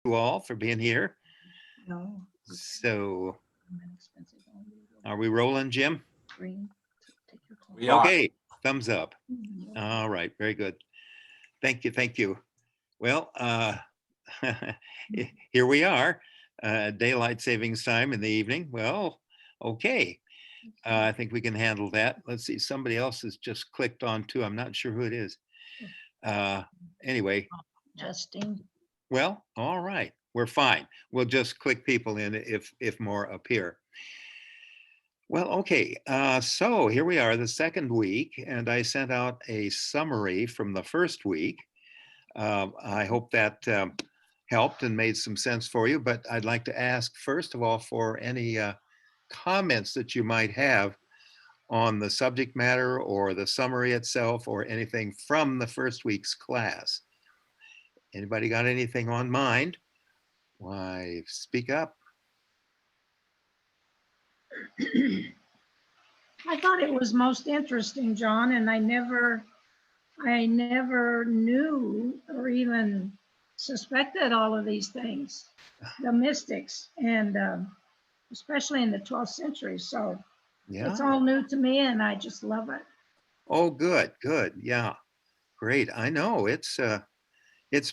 you all for being here. No. So, Expensive. are we rolling, Jim? Green. Take your call. We are. Okay, thumbs up. Mhm. All right, very good. Thank you, thank you. Well, here we are, daylight savings time in the evening. Well, okay, I think we can handle that. Let's see, somebody else has just clicked on too. I'm not sure who it is. Uh, anyway, Justine. well, all right, we're fine. We'll just click people in if more appear. Well, okay, so here we are, the second week, and I sent out a summary from the first week. I hope that helped and made some sense for you, but I'd like to ask, first of all, for any comments that you might have on the subject matter or the summary itself or anything from the first week's class. Anybody got anything on mind? Why, speak up. I thought it was most interesting, John, and I never knew or even suspected all of these things, the mystics, and especially in the 12th century. So Yeah. it's all new to me, and I just love it. Oh, good, good. Yeah, great. I know it's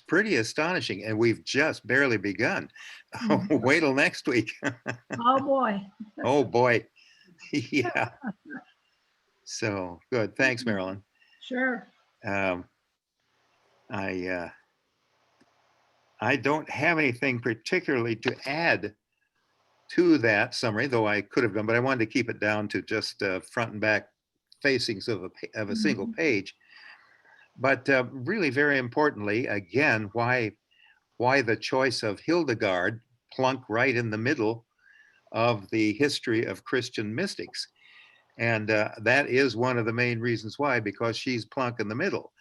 pretty astonishing, and we've just barely begun. Wait till next week. Oh boy. Oh boy. Yeah. So good. Thanks, Marilyn. Sure. Um, I I don't have anything particularly to add to that summary, though I could have done, but I wanted to keep it down to just front and back facings of a single page. But really, very importantly, again, why the choice of Hildegard plunk right in the middle of the history of Christian mystics? And that is one of the main reasons why, because she's plunk in the middle.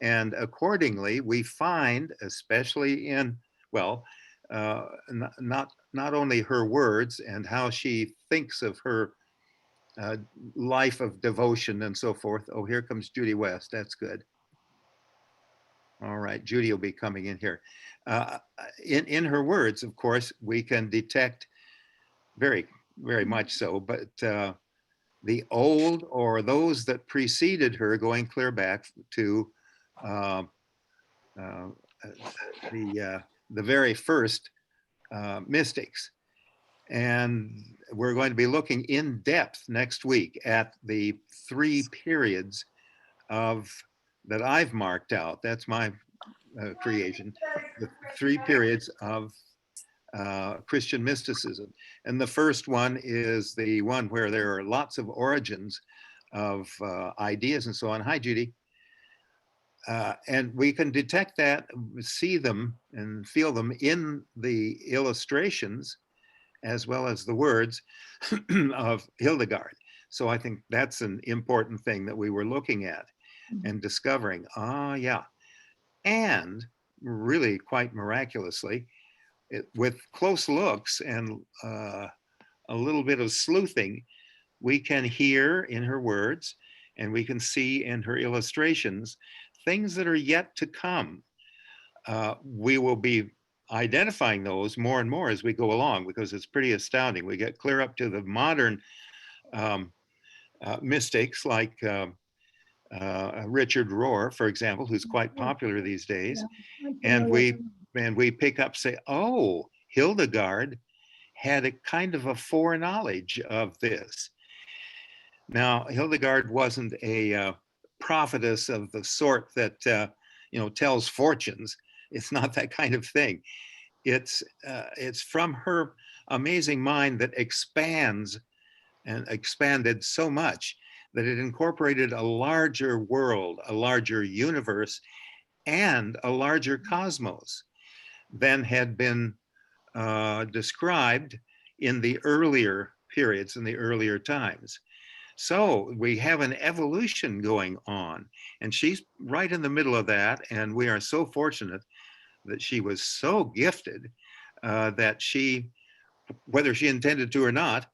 And accordingly, we find, especially in, well, not only her words and how she thinks of her uh, life of devotion and so forth. Oh, here comes Judy West. That's good. All right, Judy will be coming in here. In her words, of course, we can detect very much so, but the old or those that preceded her, going clear back to uh, uh, the very first mystics. And we're going to be looking in depth next week at the three periods of that I've marked out. That's my creation. The three periods of Christian mysticism. And the first one is the one where there are lots of origins of ideas and so on. Hi, Judy. And we can detect that, see them, and feel them in the illustrations as well as the words of Hildegard. So I think that's an important thing that we were looking at and discovering. Ah, yeah. And really quite miraculously, with close looks and a little bit of sleuthing, we can hear in her words and we can see in her illustrations things that are yet to come. We will be identifying those more and more as we go along because it's pretty astounding. We get clear up to the modern um, mystics like Richard Rohr, for example, who's quite popular these days, and we pick up say, oh, Hildegard had a kind of a foreknowledge of this. Now, Hildegard wasn't a prophetess of the sort that tells fortunes. It's not that kind of thing. It's from her amazing mind that expands and expanded so much that it incorporated a larger world, a larger universe, and a larger cosmos than had been described in the earlier periods, in the earlier times. So we have an evolution going on, and she's right in the middle of that. And we are so fortunate that she was so gifted that she, whether she intended to or not,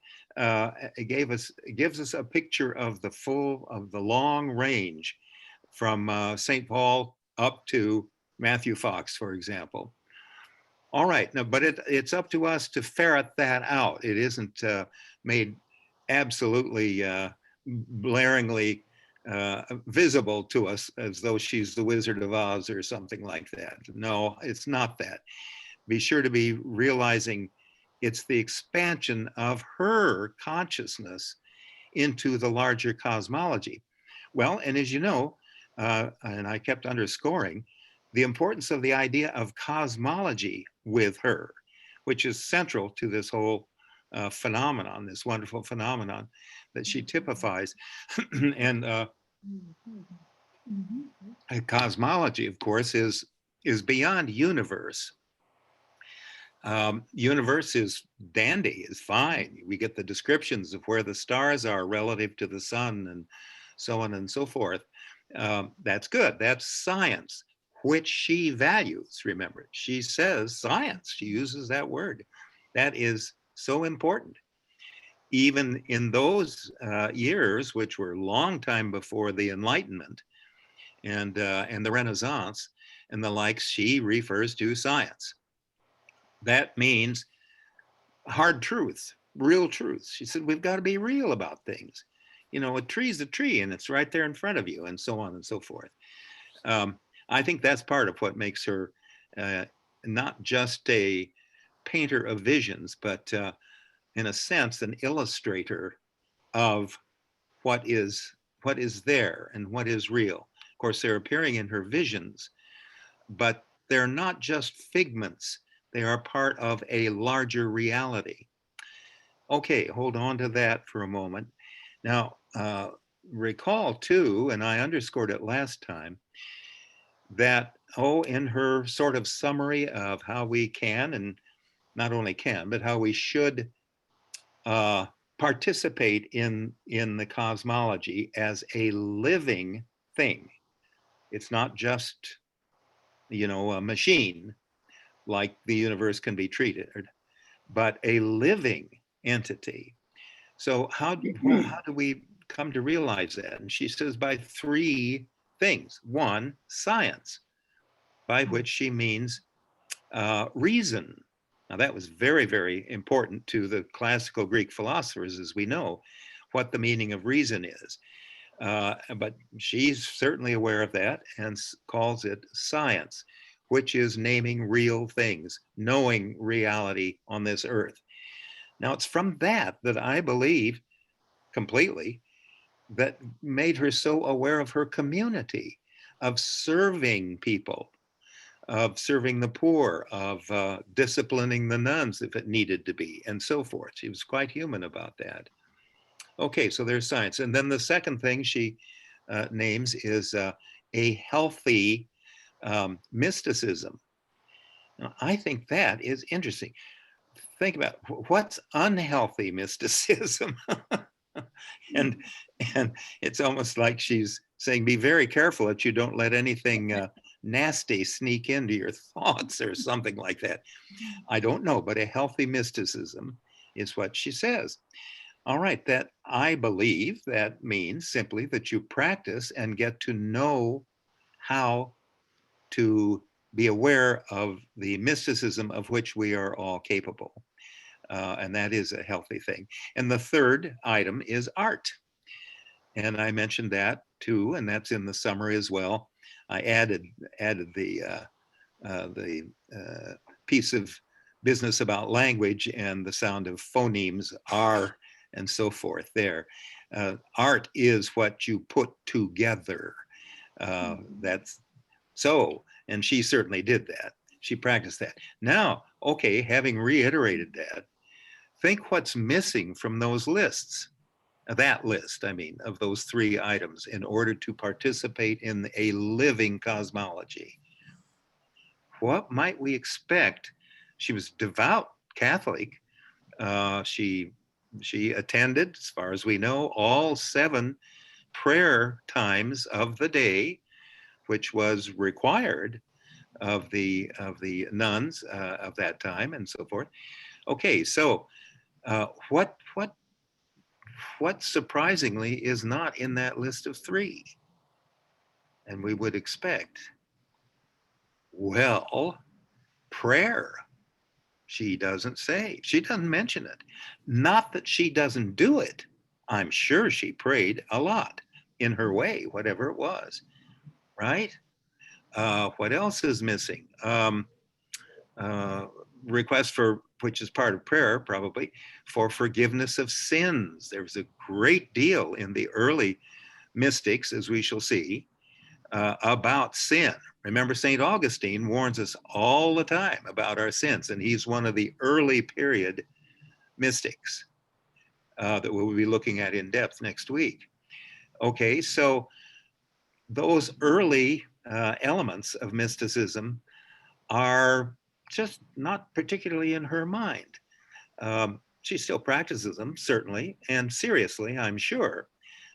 gives us a picture of the long range from St. Paul up to Matthew Fox, for example. All right, no, but it's up to us to ferret that out. It isn't made absolutely blaringly visible to us as though she's the Wizard of Oz or something like that. No, it's not that. Be sure to be realizing it's the expansion of her consciousness into the larger cosmology. Well, and as you know, and I kept underscoring, the importance of the idea of cosmology with her, which is central to this whole phenomenon, this wonderful phenomenon that she typifies. And cosmology, of course, is beyond universe. Universe is dandy, is fine. We get the descriptions of where the stars are relative to the sun and so on and so forth. That's good. That's science, which she values. Remember, she says science. She uses that word. That is so important. Even in those years, which were a long time before the Enlightenment and the Renaissance and the likes, she refers to science. That means hard truths, real truths. She said, we've got to be real about things. You know, a tree's a tree and it's right there in front of you, and so on and so forth. I think that's part of what makes her not just a painter of visions, but in a sense, an illustrator of what is there and what is real. Of course, they're appearing in her visions, but they're not just figments. They are part of a larger reality. Okay, hold on to that for a moment. Now, recall too, and I underscored it last time, that, in her sort of summary of how we can, and not only can, but how we should participate in the cosmology as a living thing. It's not just, a machine like the universe can be treated, but a living entity. So how do we come to realize that? And she says by three things. One, science, by which she means reason. Now that was very, very important to the classical Greek philosophers, as we know, what the meaning of reason is. But she's certainly aware of that and calls it science, which is naming real things, knowing reality on this earth. Now, it's from that I believe completely that made her so aware of her community, of serving people, of serving the poor, of disciplining the nuns if it needed to be, and so forth. She was quite human about that. Okay, so there's science. And then the second thing she names is a healthy mysticism. Now, I think that is interesting. Think about what's unhealthy mysticism. and it's almost like she's saying, be very careful that you don't let anything nasty sneak into your thoughts or something like that. I don't know, but a healthy mysticism is what she says. All right, that I believe that means simply that you practice and get to know how to be aware of the mysticism of which we are all capable. And that is a healthy thing. And the third item is art. And I mentioned that too, and that's in the summary as well. I added the piece of business about language and the sound of phonemes, R, and so forth there. Art is what you put together. That's so, and she certainly did that. She practiced that. Now, okay, having reiterated that, think what's missing from those lists, that list, I mean, of those three items in order to participate in a living cosmology. What might we expect? She was devout Catholic. She attended, as far as we know, all 7 prayer times of the day, which was required of the nuns of that time, and so forth. Okay, so what surprisingly is not in that list of 3, and we would expect? Well, prayer. She doesn't say. She doesn't mention it. Not that she doesn't do it. I'm sure she prayed a lot in her way, whatever it was, right? What else is missing? Uh, Request for, which is part of prayer probably, for forgiveness of sins. There was a great deal in the early mystics, as we shall see, about sin. Remember, St. Augustine warns us all the time about our sins, and he's one of the early period mystics that we'll be looking at in depth next week. Okay, so those early elements of mysticism are just not particularly in her mind. She still practices them, certainly, and seriously, I'm sure.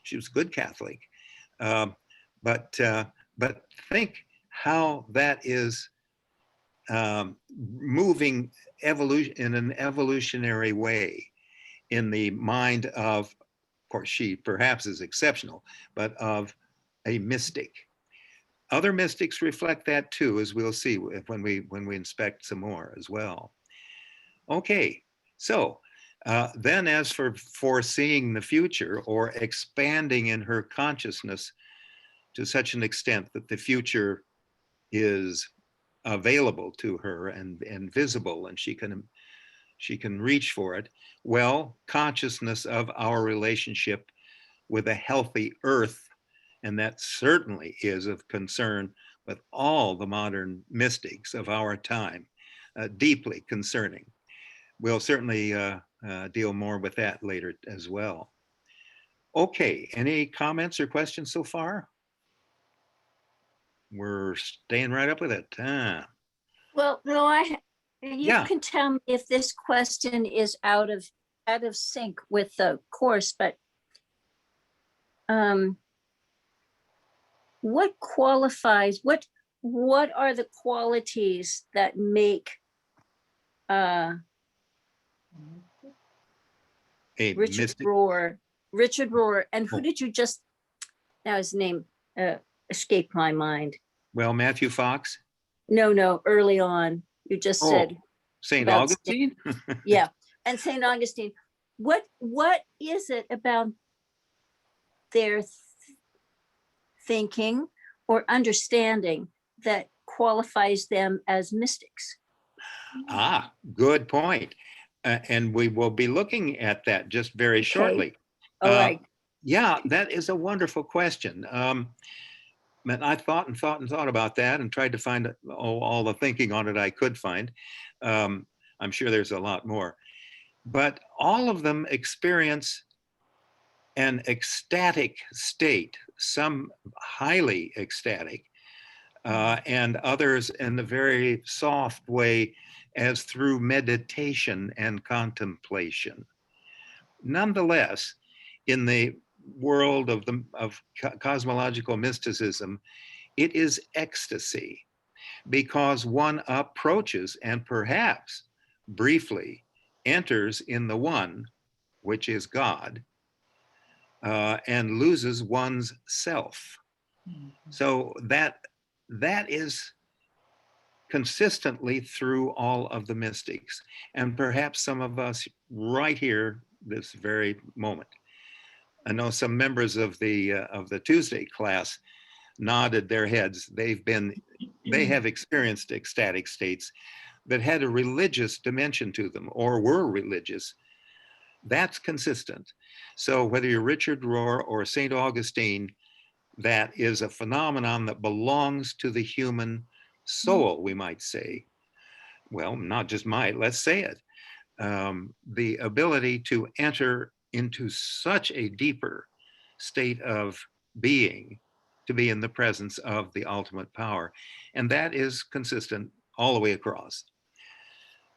She was a good Catholic. But think how that is moving evolution in an evolutionary way in the mind of course, she perhaps is exceptional, but of a mystic. Other mystics reflect that too, as we'll see when we inspect some more as well. Okay, so then as for foreseeing the future or expanding in her consciousness to such an extent that the future is available to her and visible and she can reach for it. Well, consciousness of our relationship with a healthy earth, and that certainly is of concern with all the modern mystics of our time, deeply concerning. We'll certainly deal more with that later as well. Okay, any comments or questions so far? We're staying right up with it. Well, no, you Yeah. can tell me if this question is out of sync with the course, but what qualifies, what are the qualities that make A Richard mystic. Rohr, and who Oh. did you just, now his name escaped my mind. Well, Matthew Fox. No, early on, you just said, St. about Augustine. yeah, and St. Augustine. What is it about their thinking or understanding that qualifies them as mystics? Ah, good point. And we will be looking at that just very shortly. All right. Yeah, that is a wonderful question. And I thought about that and tried to find all the thinking on it I could find. I'm sure there's a lot more. But all of them experience an ecstatic state, some highly ecstatic, and others in a very soft way as through meditation and contemplation. Nonetheless, in the world of cosmological mysticism, it is ecstasy because one approaches and perhaps briefly enters in the one, which is God, and loses one's self. So that is consistently through all of the mystics, and perhaps some of us right here this very moment. I know some members of the Tuesday class nodded their heads. They have experienced ecstatic states that had a religious dimension to them or were religious. That's consistent. So whether you're Richard Rohr or St. Augustine, that is a phenomenon that belongs to the human soul, we might say. Well, not just might, let's say it. The ability to enter into such a deeper state of being, to be in the presence of the ultimate power. And that is consistent all the way across.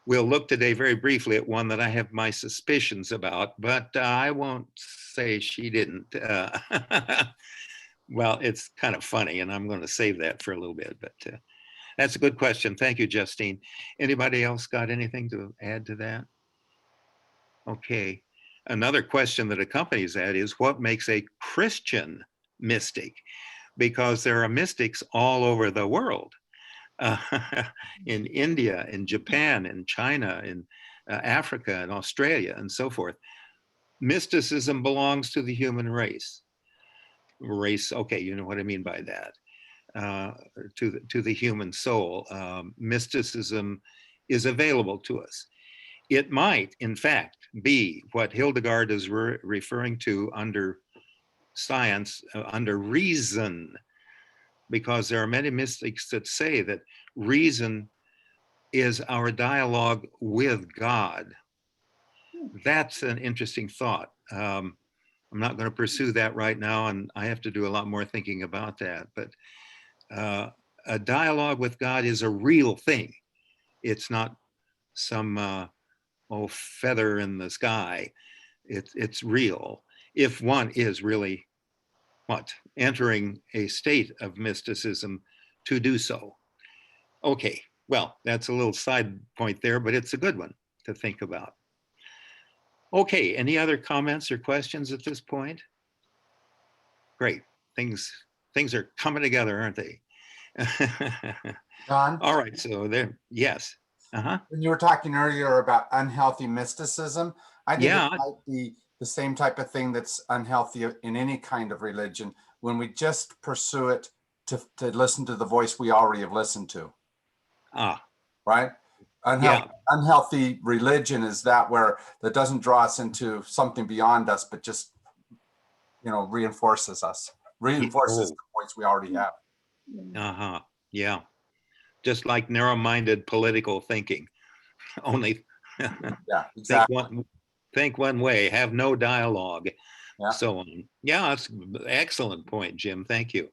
We'll look today very briefly at one that I have my suspicions about, but I won't say she didn't. Well, it's kind of funny, and I'm going to save that for a little bit, but that's a good question. Thank you, Justine. Anybody else got anything to add to that? Okay. Another question that accompanies that is what makes a Christian mystic? Because there are mystics all over the world. uh, in India, in Japan, in China, in Africa, and Australia, and so forth. Mysticism belongs to the human race. Okay, you know what I mean by that. To the human soul. Mysticism is available to us. It might, in fact, be what Hildegard is referring to under science, under reason, because there are many mystics that say that reason is our dialogue with God. That's an interesting thought. I'm not going to pursue that right now, and I have to do a lot more thinking about that. But a dialogue with God is a real thing. It's not some feather in the sky. It's real. If one is really entering a state of mysticism to do so. Okay, well, that's a little side point there, but it's a good one to think about. Okay, any other comments or questions at this point? Great, things are coming together, aren't they? John, All right, so there, yes. when you were talking earlier about unhealthy mysticism, I think Yeah. it might be the same type of thing that's unhealthy in any kind of religion, when we just pursue it to listen to the voice we already have listened to, right? Unhealthy religion is that where that doesn't draw us into something beyond us, but just, reinforces the voice we already have. Yeah. Just like narrow-minded political thinking, only Yeah, exactly. think one way, have no dialogue, Yeah. so on. Yeah, that's an excellent point, Jim. Thank you.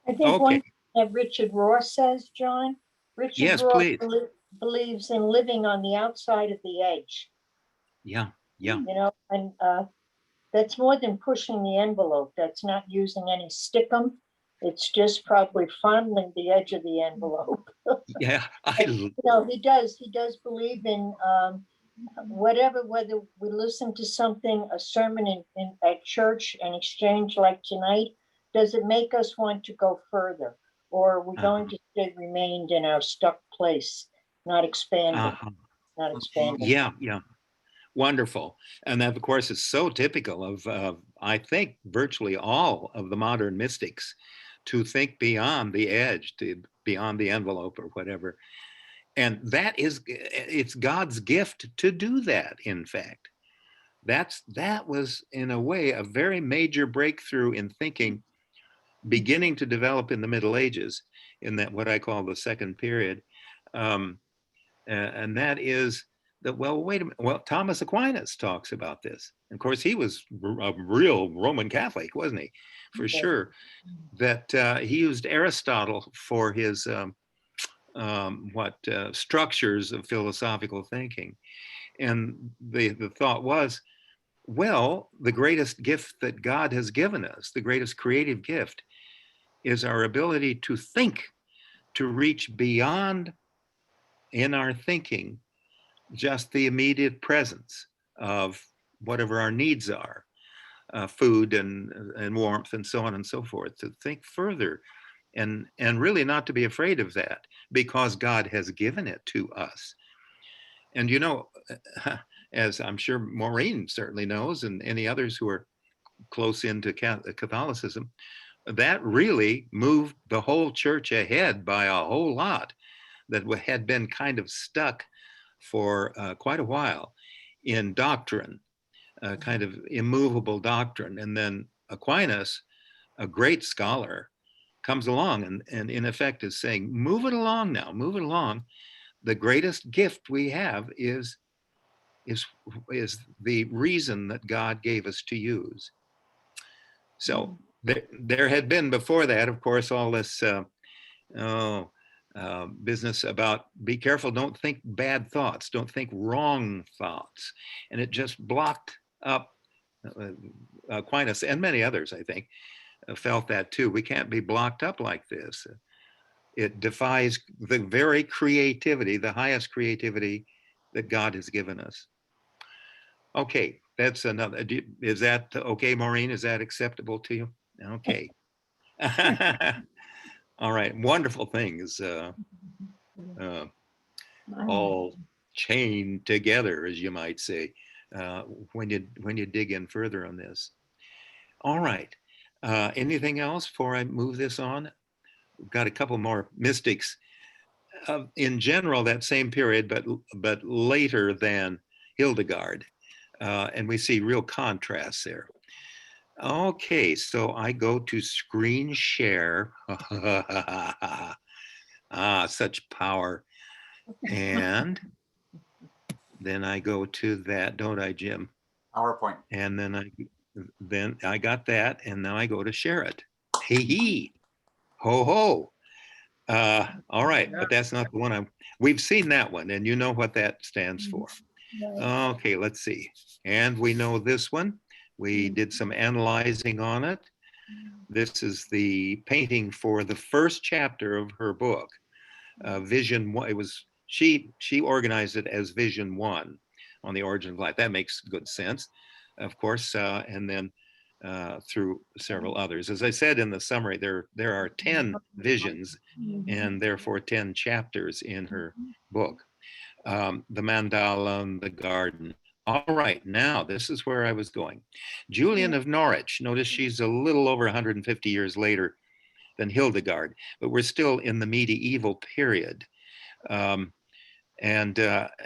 I think one that Richard Rohr says, John. Richard Rohr believes in living on the outside of the edge. Yeah. And that's more than pushing the envelope. That's not using any stickum. It's just probably fondling the edge of the envelope. Yeah, he does believe in whether we listen to something, a sermon at church, an exchange like tonight, does it make us want to go further? Or are we going to stay remained in our stuck place, not expanding, not expanding? Yeah. Wonderful. And that, of course, is so typical of, I think, virtually all of the modern mystics, to think beyond the edge, beyond the envelope or whatever. And it's God's gift to do that, in fact. That was, in a way, a very major breakthrough in thinking beginning to develop in the Middle Ages, in that what I call the second period. And that is that, wait a minute. Thomas Aquinas talks about this. Of course, he was a real Roman Catholic, wasn't he? For sure. That he used Aristotle for his structures of philosophical thinking. And the thought was, the greatest gift that God has given us, the greatest creative gift, is our ability to think, to reach beyond in our thinking just the immediate presence of whatever our needs are, food and warmth and so on and so forth, to think further and really not to be afraid of that, because God has given it to us. And as I'm sure Maureen certainly knows, and any others who are close into Catholicism, that really moved the whole church ahead by a whole lot that had been kind of stuck for quite a while in doctrine, kind of immovable doctrine. And then Aquinas, a great scholar, comes along and in effect is saying, move it along now, move it along. The greatest gift we have is the reason that God gave us to use. So there had been before that, of course, all this business about be careful, don't think bad thoughts, don't think wrong thoughts. And it just blocked up Aquinas and many others, I think, felt that too. We can't be blocked up like this. It defies the very creativity, the highest creativity that God has given us. Okay, that's another. Is that okay, Maureen? Is that acceptable to you? Okay. All right, wonderful things, all chained together, as you might say, when you dig in further on this. All right, anything else before I move this on? We've got a couple more mystics in general that same period, but later than Hildegard, and we see real contrasts there. Okay, so I go to screen share. Ah, such power. And then I go to that, don't I, Jim? PowerPoint. And then I got that, and now I go to share it. Hey, hee, ho, ho. All right, but that's not the one we've seen that one, and you know what that stands for. Okay, let's see. And we know this one. We did some analyzing on it. This is the painting for the first chapter of her book, Vision One. It was she organized it as Vision One on the origin of life. That makes good sense, of course. And then through several others. As I said in the summary, there are 10 visions and therefore 10 chapters in her book. The mandala and the garden. All right, now this is where I was going. Julian of Norwich, notice she's a little over 150 years later than Hildegard, but we're still in the medieval period. And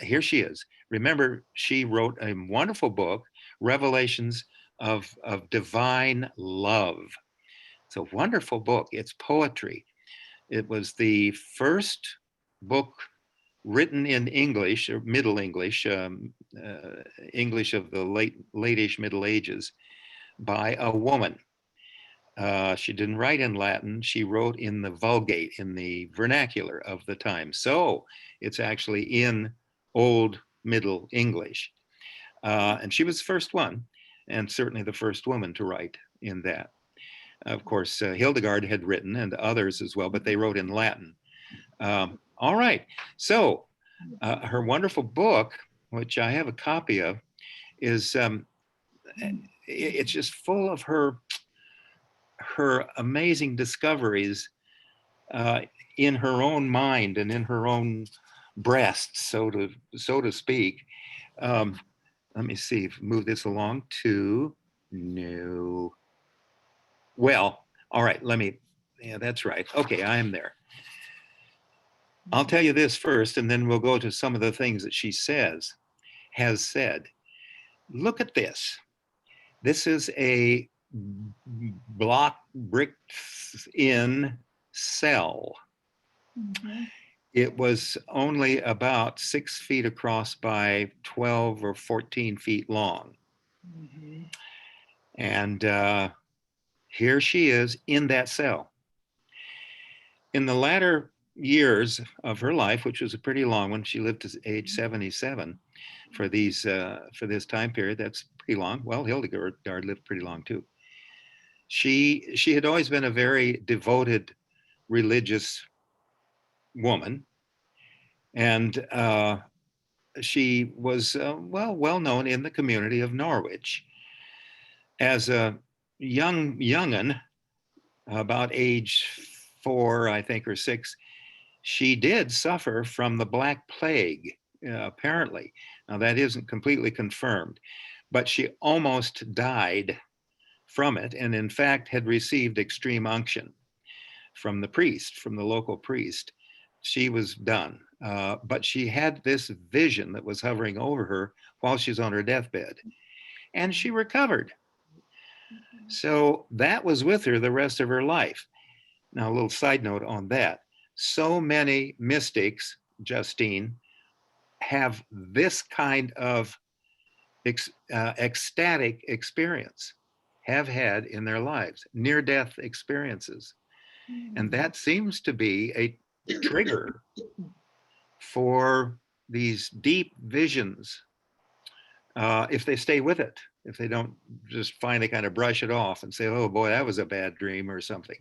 here she is. Remember, she wrote a wonderful book, Revelations of Divine Love. It's a wonderful book. It's poetry. It was the first book written in English, or Middle English, English of the late-ish Middle Ages, by a woman. She didn't write in Latin. She wrote in the Vulgate, in the vernacular of the time. So it's actually in Old Middle English. And she was the first one, and certainly the first woman to write in that. Of course, Hildegard had written, and others as well, but they wrote in Latin. All right, so her wonderful book, which I have a copy of, is it's just full of her amazing discoveries in her own mind and in her own breast, so to speak. Let me see, move this along to no. Well, all right, yeah, that's right. Okay, I am there. I'll tell you this first, and then we'll go to some of the things that she has said. Look at this. This is a bricked in cell. It was only about 6 feet across by 12 or 14 feet long. And here she is in that cell. In the latter years of her life, which was a pretty long one, she lived to age 77 for this time period. That's pretty long. Well, Hildegard lived pretty long too. She had always been a very devoted religious woman, and she was well known in the community of Norwich. As a young'un, about age 4, I think, or 6, she did suffer from the Black Plague, apparently. Now, that isn't completely confirmed, but she almost died from it, and in fact had received extreme unction from the local priest. She was done, but she had this vision that was hovering over her while she's on her deathbed, and she recovered. So that was with her the rest of her life. Now, a little side note on that. So many mystics, Justine, have this kind of ecstatic experience, have had in their lives, near-death experiences. And that seems to be a trigger for these deep visions, if they stay with it, if they don't just finally kind of brush it off and say, oh boy, that was a bad dream or something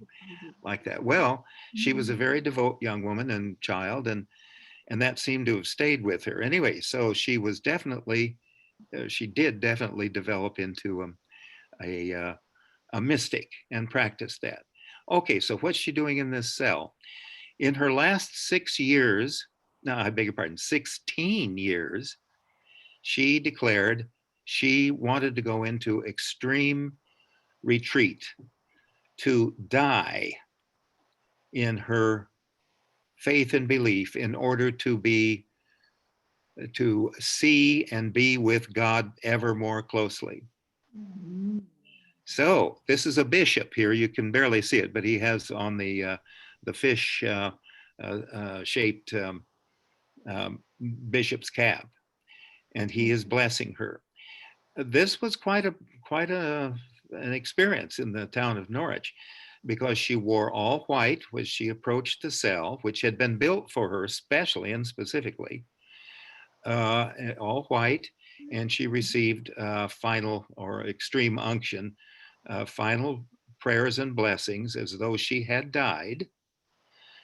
like that. Well, she was a very devout young woman and child, and that seemed to have stayed with her. Anyway, so she was definitely, she did definitely develop into a mystic and practice that. Okay, so what's she doing in this cell? In her last 6 years, no, I beg your pardon, 16 years, she declared she wanted to go into extreme retreat to die in her faith and belief in order to see and be with God ever more closely. So this is a bishop here. You can barely see it, but he has on the fish shaped bishop's cap, and he is blessing her. This was quite an experience in the town of Norwich, because she wore all white when she approached the cell, which had been built for her specially and specifically, all white, and she received final or extreme unction, final prayers and blessings as though she had died.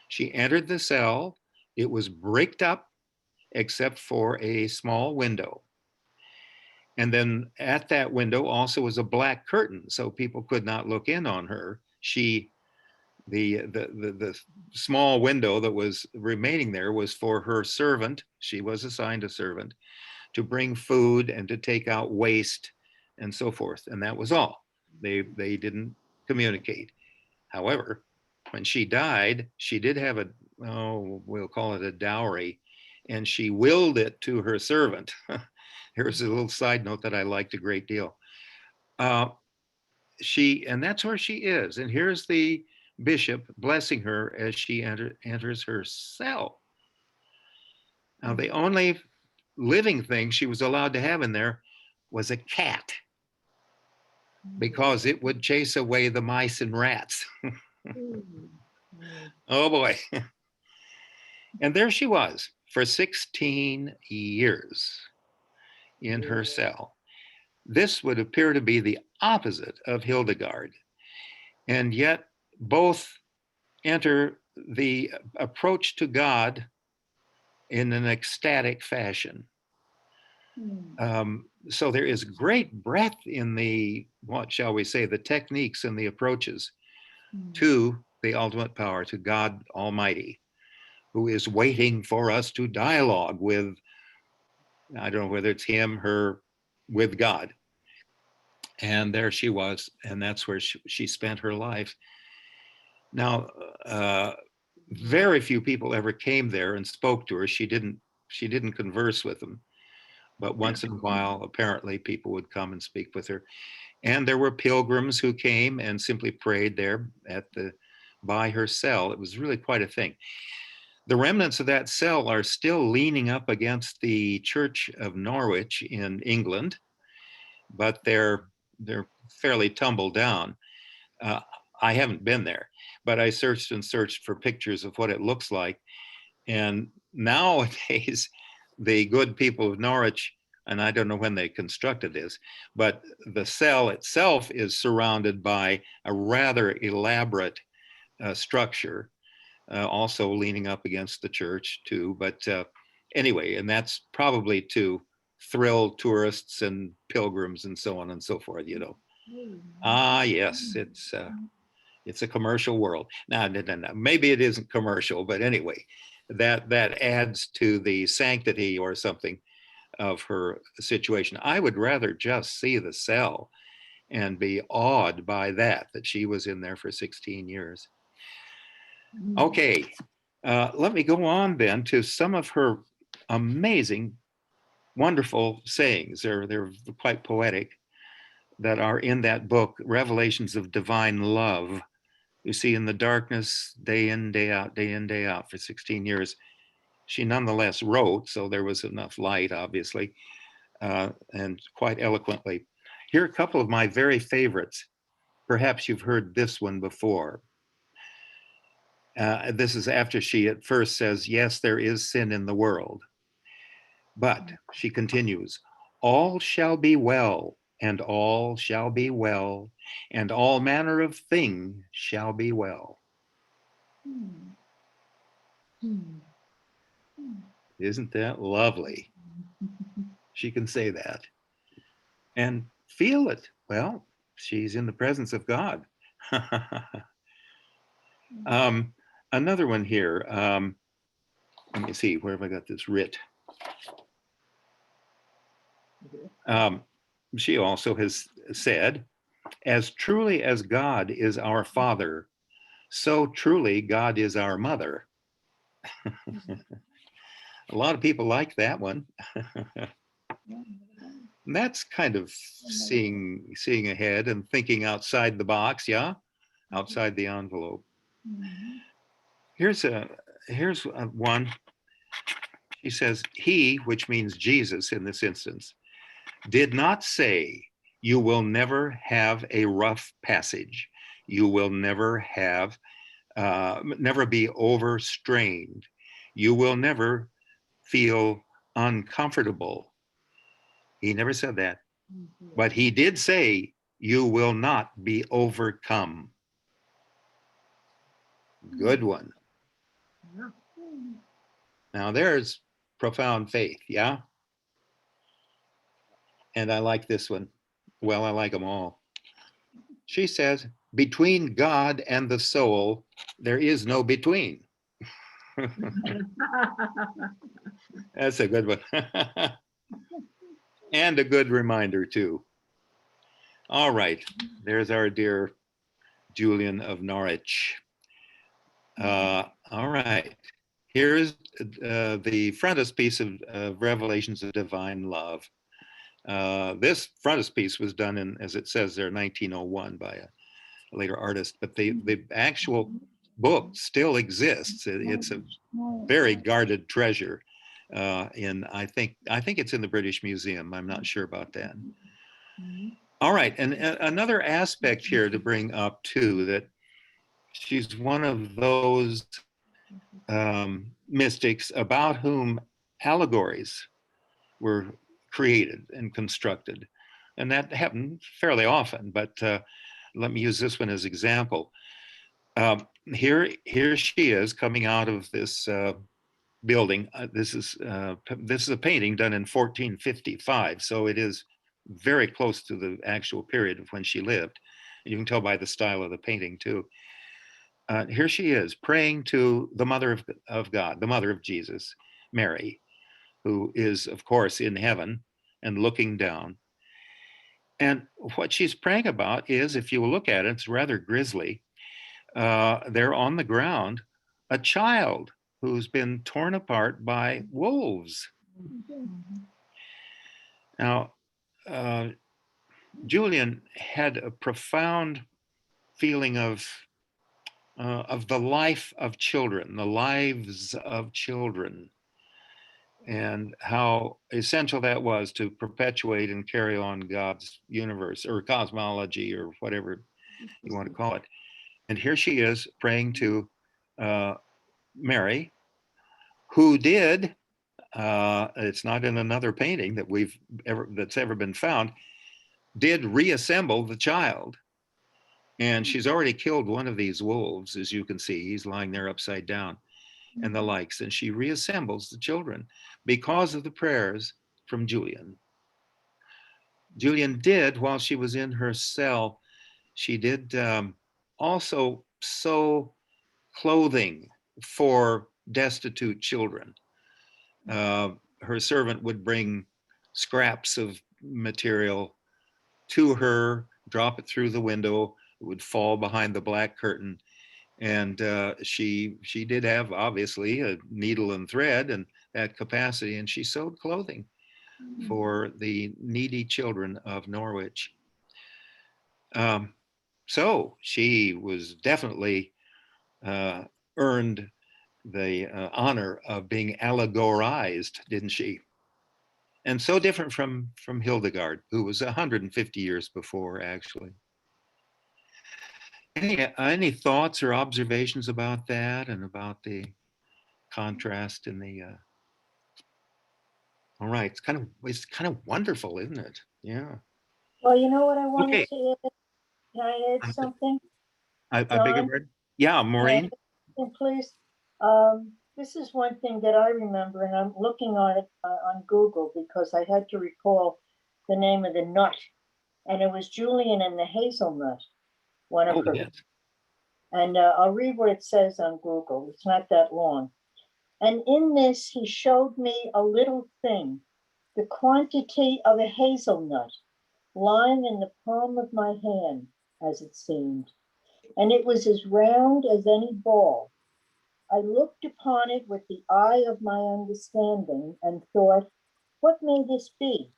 She entered the cell. It was bricked up except for a small window. And then at that window also was a black curtain, so people could not look in on her. The small window that was remaining there was for her servant. She was assigned a servant to bring food and to take out waste and so forth. And that was all. They didn't communicate. However, when she died, she did have we'll call it a dowry, and she willed it to her servant. Here's a little side note that I liked a great deal. And that's where she is. And here's the bishop blessing her as she enters her cell. Now, the only living thing she was allowed to have in there was a cat, because it would chase away the mice and rats. Oh boy. And there she was for 16 years in her cell. This would appear to be the opposite of Hildegard. And yet both enter the approach to God in an ecstatic fashion. So there is great breadth in the, what shall we say, the techniques and the approaches to the ultimate power, to God Almighty, who is waiting for us to dialogue with, I don't know whether it's him, her, with God. And there she was, and that's where she spent her life. Now, very few people ever came there and spoke to her. She didn't converse with them, but once in a while, apparently, people would come and speak with her. And there were pilgrims who came and simply prayed there by her cell. It was really quite a thing. The remnants of that cell are still leaning up against the Church of Norwich in England, but they're fairly tumbled down. I haven't been there, but I searched and searched for pictures of what it looks like. And nowadays, the good people of Norwich, and I don't know when they constructed this, but the cell itself is surrounded by a rather elaborate structure, also leaning up against the church too. But anyway, and that's probably to thrill tourists and pilgrims and so on and so forth, you know. Yes, it's a commercial world. Now, maybe it isn't commercial, but anyway, that adds to the sanctity or something of her situation. I would rather just see the cell and be awed by that she was in there for 16 years. Okay, let me go on then to some of her amazing, wonderful sayings. They're quite poetic, that are in that book, Revelations of Divine Love. You see, in the darkness, day in, day out for 16 years, she nonetheless wrote, so there was enough light, obviously, and quite eloquently. Here are a couple of my very favorites. Perhaps you've heard this one before. This is after she at first says, yes, there is sin in the world. But she continues, all shall be well, and all shall be well, and all manner of thing shall be well. Isn't that lovely? She can say that and feel it. Well, she's in the presence of God. Another one here. Let me see, where have I got this writ? She also has said, as truly as God is our Father, so truly God is our mother. A lot of people like that one. And that's kind of seeing ahead and thinking outside the box, yeah, outside the envelope. Here's one. He says, he, which means Jesus in this instance, did not say, you will never have a rough passage. You will never have, never be overstrained. You will never feel uncomfortable. He never said that. But he did say, you will not be overcome. Good one. Now there's profound faith, yeah? And I like this one. Well, I like them all. She says, between God and the soul, there is no between. That's a good one. And a good reminder too. All right, there's our dear Julian of Norwich. All right, here's the frontispiece of Revelations of Divine Love. This frontispiece was done in, as it says there, 1901 by a later artist, but the actual book still exists. It's a very guarded treasure. I think it's in the British Museum. I'm not sure about that. All right, and another aspect here to bring up too, that she's one of those mystics about whom allegories were created and constructed. And that happened fairly often, but let me use this one as example. Here she is coming out of this building. This is a painting done in 1455, so it is very close to the actual period of when she lived. You can tell by the style of the painting too. Here she is praying to the mother of God, the mother of Jesus, Mary, who is, of course, in heaven and looking down. And what she's praying about is, if you look at it, it's rather grisly. There on the ground, a child who's been torn apart by wolves. Now, Julian had a profound feeling of the life of children, the lives of children, and how essential that was to perpetuate and carry on God's universe or cosmology or whatever you want to call it. And here she is praying to Mary, who did, it's not in another painting that's ever been found, did reassemble the child. And she's already killed one of these wolves, as you can see. He's lying there upside down and the likes. And she reassembles the children because of the prayers from Julian. Julian did, while she was in her cell, she did also sew clothing for destitute children. Her servant would bring scraps of material to her, drop it through the window. It would fall behind the black curtain. And she did have, obviously, a needle and thread and that capacity, and she sewed clothing for the needy children of Norwich. So she was definitely earned the honor of being allegorized, didn't she? And so different from Hildegard, who was 150 years before, actually. Any thoughts or observations about that and about the contrast in the? All right, it's kind of wonderful, isn't it? Yeah. Well, you know what I wanted Okay. to add? Can I add something? I beg your pardon? Yeah, Maureen. Please. This is one thing that I remember, and I'm looking on it on Google because I had to recall the name of the nut, and it was Julian and the Hazelnut. One of her. Yes. And I'll read what it says on Google. It's not that long. And in this, he showed me a little thing, the quantity of a hazelnut lying in the palm of my hand, as it seemed. And it was as round as any ball. I looked upon it with the eye of my understanding and thought, what may this be?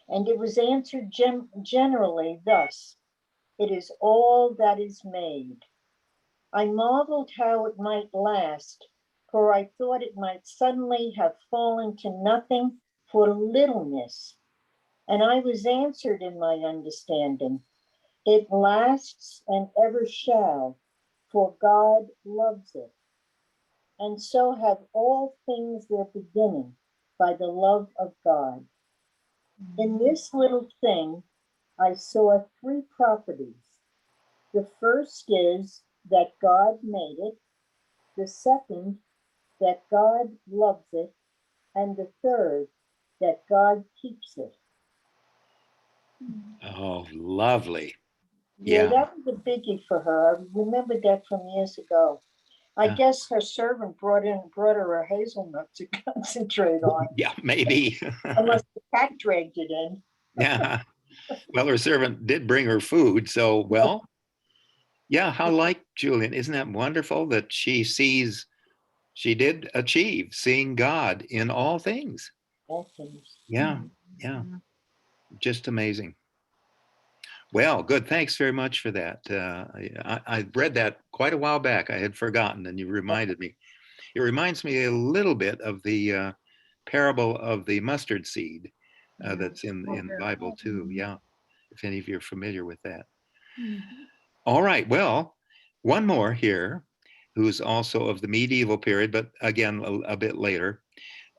And it was answered generally thus, it is all that is made. I marveled how it might last, for I thought it might suddenly have fallen to nothing for littleness. And I was answered in my understanding, it lasts and ever shall, for God loves it. And so have all things their beginning by the love of God. In this little thing, I saw three properties. The first is that God made it. The second, that God loves it. And the third, that God keeps it. Oh, lovely. Yeah, Yeah. that was a biggie for her. I remember that from years ago. I Yeah. guess her servant brought her a hazelnut to concentrate on, Yeah, maybe. unless the cat dragged it in. Yeah. Well, her servant did bring her food. So, well, yeah, how like Julian. Isn't that wonderful that she did achieve seeing God in all things? All things. Yeah. Yeah. Just amazing. Well, good. Thanks very much for that. I read that quite a while back. I had forgotten, and you reminded me. It reminds me a little bit of the parable of the mustard seed that's in the Bible too. Yeah, if any of you are familiar with that. All right. Well, one more here, who's also of the medieval period, but again a bit later.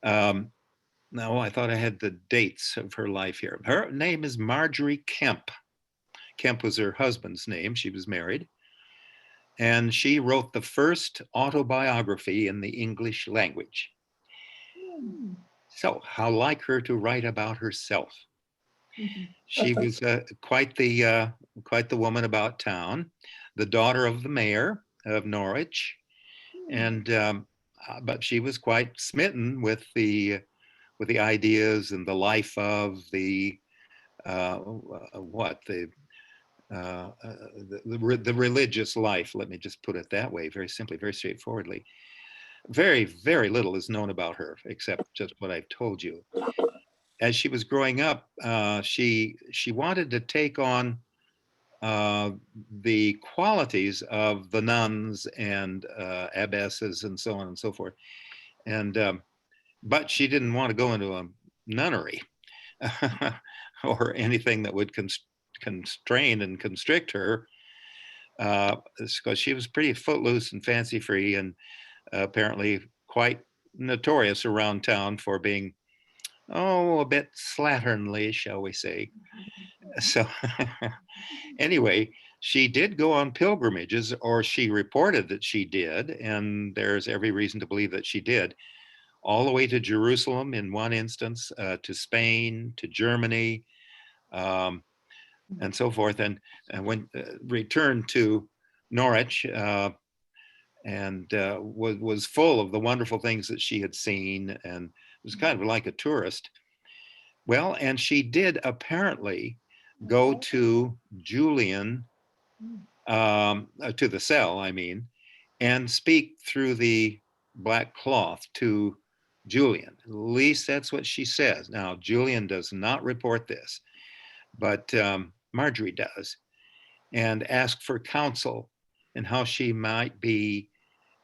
No, I thought I had the dates of her life here. Her name is Margery Kempe. Kempe was her husband's name. She was married. And she wrote the first autobiography in the English language. So how like her to write about herself. She was quite the woman about town, the daughter of the mayor of Norwich. And but she was quite smitten with the ideas and the life of the the religious life. Let me just put it that way, very simply, very straightforwardly. Very, very little is known about her except just what I've told you. As she was growing up, she wanted to take on the qualities of the nuns and abbesses and so on and so forth. And but she didn't want to go into a nunnery or anything that would constrain and constrict her, because she was pretty footloose and fancy free, and apparently quite notorious around town for being, a bit slatternly, shall we say. So anyway, she did go on pilgrimages, or she reported that she did, and there's every reason to believe that she did, all the way to Jerusalem in one instance, to Spain, to Germany, and so forth, and when returned to Norwich, and was full of the wonderful things that she had seen, and was kind of like a tourist. Well, and she did apparently go to Julian, to the cell, I mean, and speak through the black cloth to Julian. At least that's what she says. Now, Julian does not report this, but Margery does, and ask for counsel and how she might be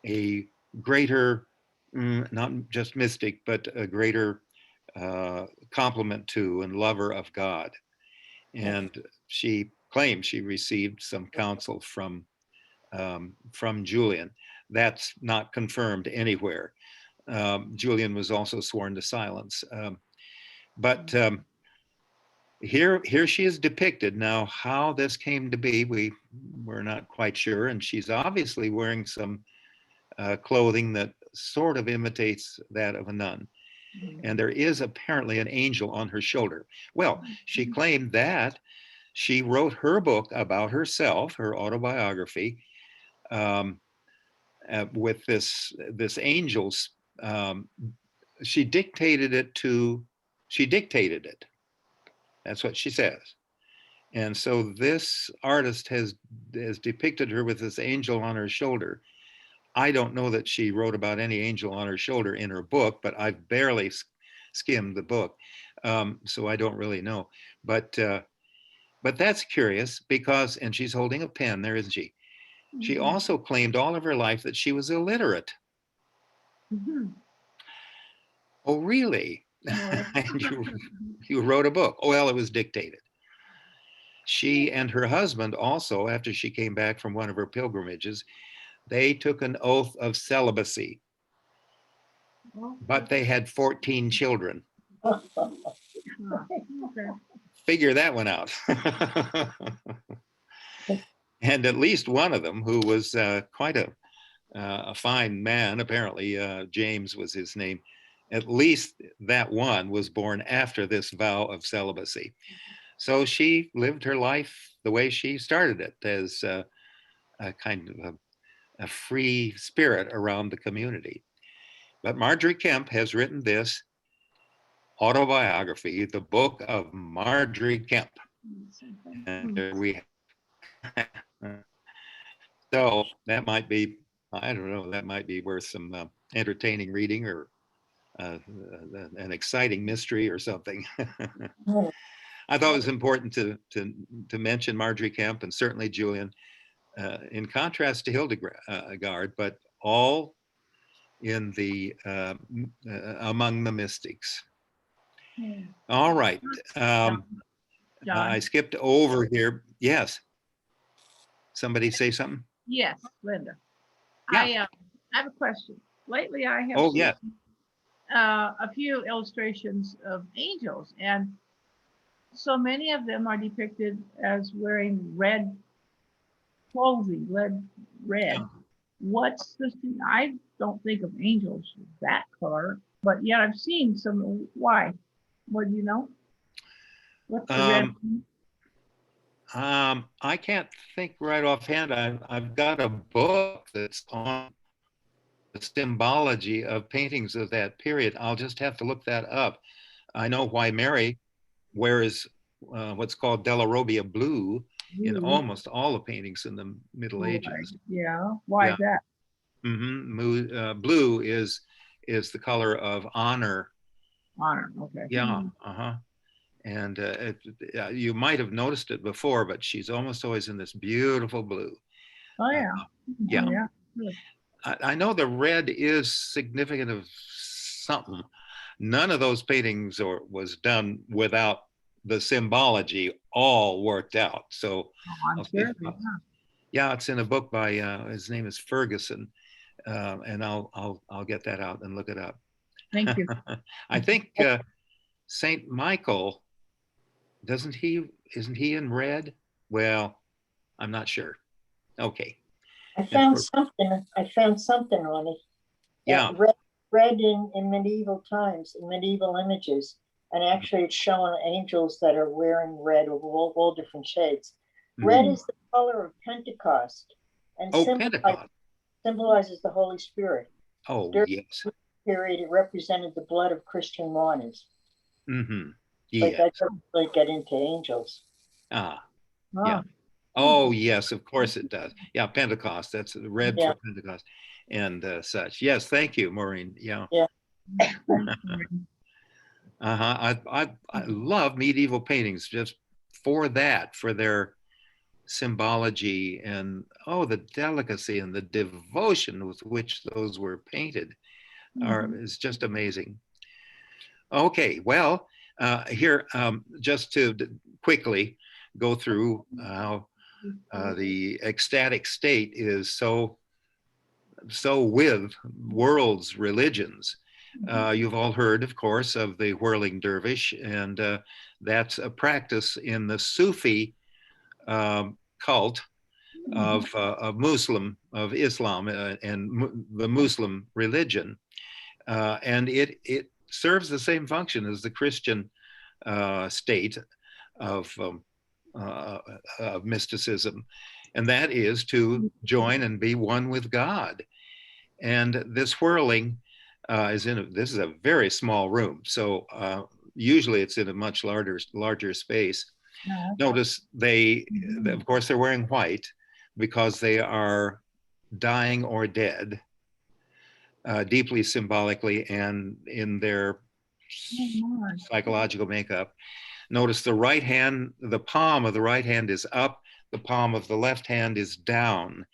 a greater, not just mystic, but a greater complement to and lover of God. And she claims she received some counsel from Julian. That's not confirmed anywhere. Julian was also sworn to silence. But here she is depicted. Now, how this came to be, we're not quite sure. And she's obviously wearing some clothing that sort of imitates that of a nun. And there is apparently an angel on her shoulder. Well, she claimed that she wrote her book about herself, her autobiography, um, with this angels. She dictated it. That's what she says. And so this artist has depicted her with this angel on her shoulder. I don't know that she wrote about any angel on her shoulder in her book, but I've barely skimmed the book, so I don't really know. But that's curious because, and she's holding a pen there, isn't she? She also claimed all of her life that she was illiterate. Oh, really? And you wrote a book. Oh, well, it was dictated. She and her husband also, after she came back from one of her pilgrimages, they took an oath of celibacy, but they had 14 children. Figure that one out. And at least one of them, who was quite a fine man, apparently, James was his name, at least that one was born after this vow of celibacy. So she lived her life the way she started it, as a kind of a free spirit around the community. But Margery Kempe has written this autobiography, The Book of Margery Kempe. And there we so that might be, I don't know, that might be worth some entertaining reading, or an exciting mystery or something. I thought it was important to mention Margery Kempe, and certainly Julian, in contrast to Hildegard, but all in the among the mystics. All right. I skipped over here. Yes. Somebody say something? Yes, Linda. Yeah. I have a question. Lately, I have Oh, seen yeah. a few illustrations of angels, and so many of them are depicted as wearing red clothing, red. What's the? I don't think of angels that color, but yet I've seen some. Why? What do you know? What's the red? I can't think right offhand. I've got a book that's on the symbology of paintings of that period. I'll just have to look that up. I know why Mary wears what's called Della Robbia blue in almost all the paintings in the Middle Ages. Yeah, why is that? Blue is the color of honor. Honor, okay. Yeah, and you might have noticed it before, but she's almost always in this beautiful blue. Oh yeah. Yeah. Yeah. I know the red is significant of something. None of those paintings was done without the symbology all worked out. So I'm sure. Yeah, it's in a book by his name is Ferguson, and I'll get that out and look it up. Thank you. I think Saint Michael, isn't he in red? Well, I'm not sure. Okay. I found something on it. Yeah. Red in medieval times, in medieval images. And actually it's showing angels that are wearing red of all different shades. Red is the color of Pentecost, and symbolizes the Holy Spirit. Oh, During yes. this period, it represented the blood of Christian martyrs. Yes. But that doesn't really get into angels. Yeah. Oh, yes, of course it does. Yeah, Pentecost. That's the red for Pentecost and such. Yes, thank you, Maureen. Yeah. I love medieval paintings just for that, for their symbology and the delicacy and the devotion with which those were painted is just amazing. Okay, well, here, just to quickly go through how the ecstatic state is so with world's religions. You've all heard, of course, of the whirling dervish, and that's a practice in the Sufi cult of Islam and the Muslim religion, and it serves the same function as the Christian state of mysticism. and that is to join and be one with God. And this whirling this is a very small room. So usually it's in a much larger space. Notice of course, they're wearing white because they are dying or dead, deeply symbolically and in their psychological makeup. Notice the right hand, the palm of the right hand is up, the palm of the left hand is down,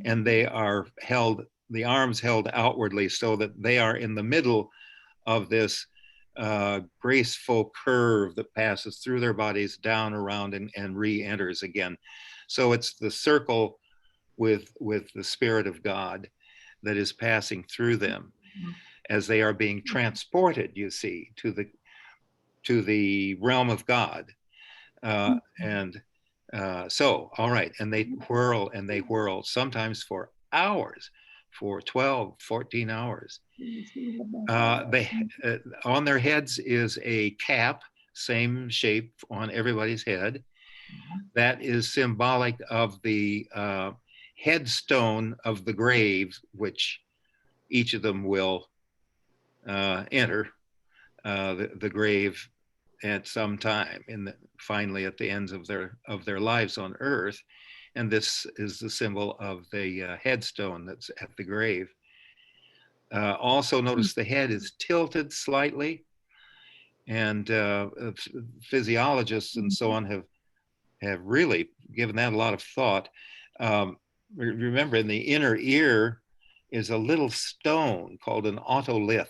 and they are held, the arms held outwardly so that they are in the middle of this graceful curve that passes through their bodies, down, around, and re-enters again. So it's the circle with the Spirit of God that is passing through them as they are being transported, you see, to the realm of God. So, all right, and they whirl and they whirl, sometimes for hours, for 12, 14 hours. On their heads is a cap, same shape on everybody's head. That is symbolic of the headstone of the grave, which each of them will enter the grave at some time, finally at the ends of their lives on earth. And this is the symbol of the headstone that's at the grave. Also notice the head is tilted slightly, and physiologists and so on have really given that a lot of thought. Remember, in the inner ear is a little stone called an otolith,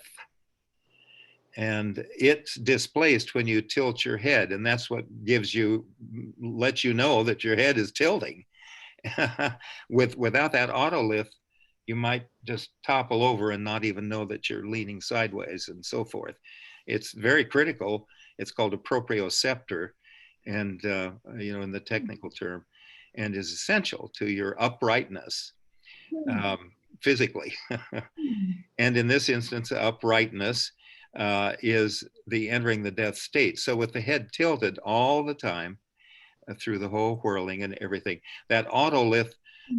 and it's displaced when you tilt your head, and that's what lets you know that your head is tilting. Without that otolith, you might just topple over and not even know that you're leaning sideways and so forth. It's very critical. It's called a proprioceptor, and in the technical term, and is essential to your uprightness physically. And in this instance, uprightness is the entering the death state. So with the head tilted all the time through the whole whirling and everything, that otolith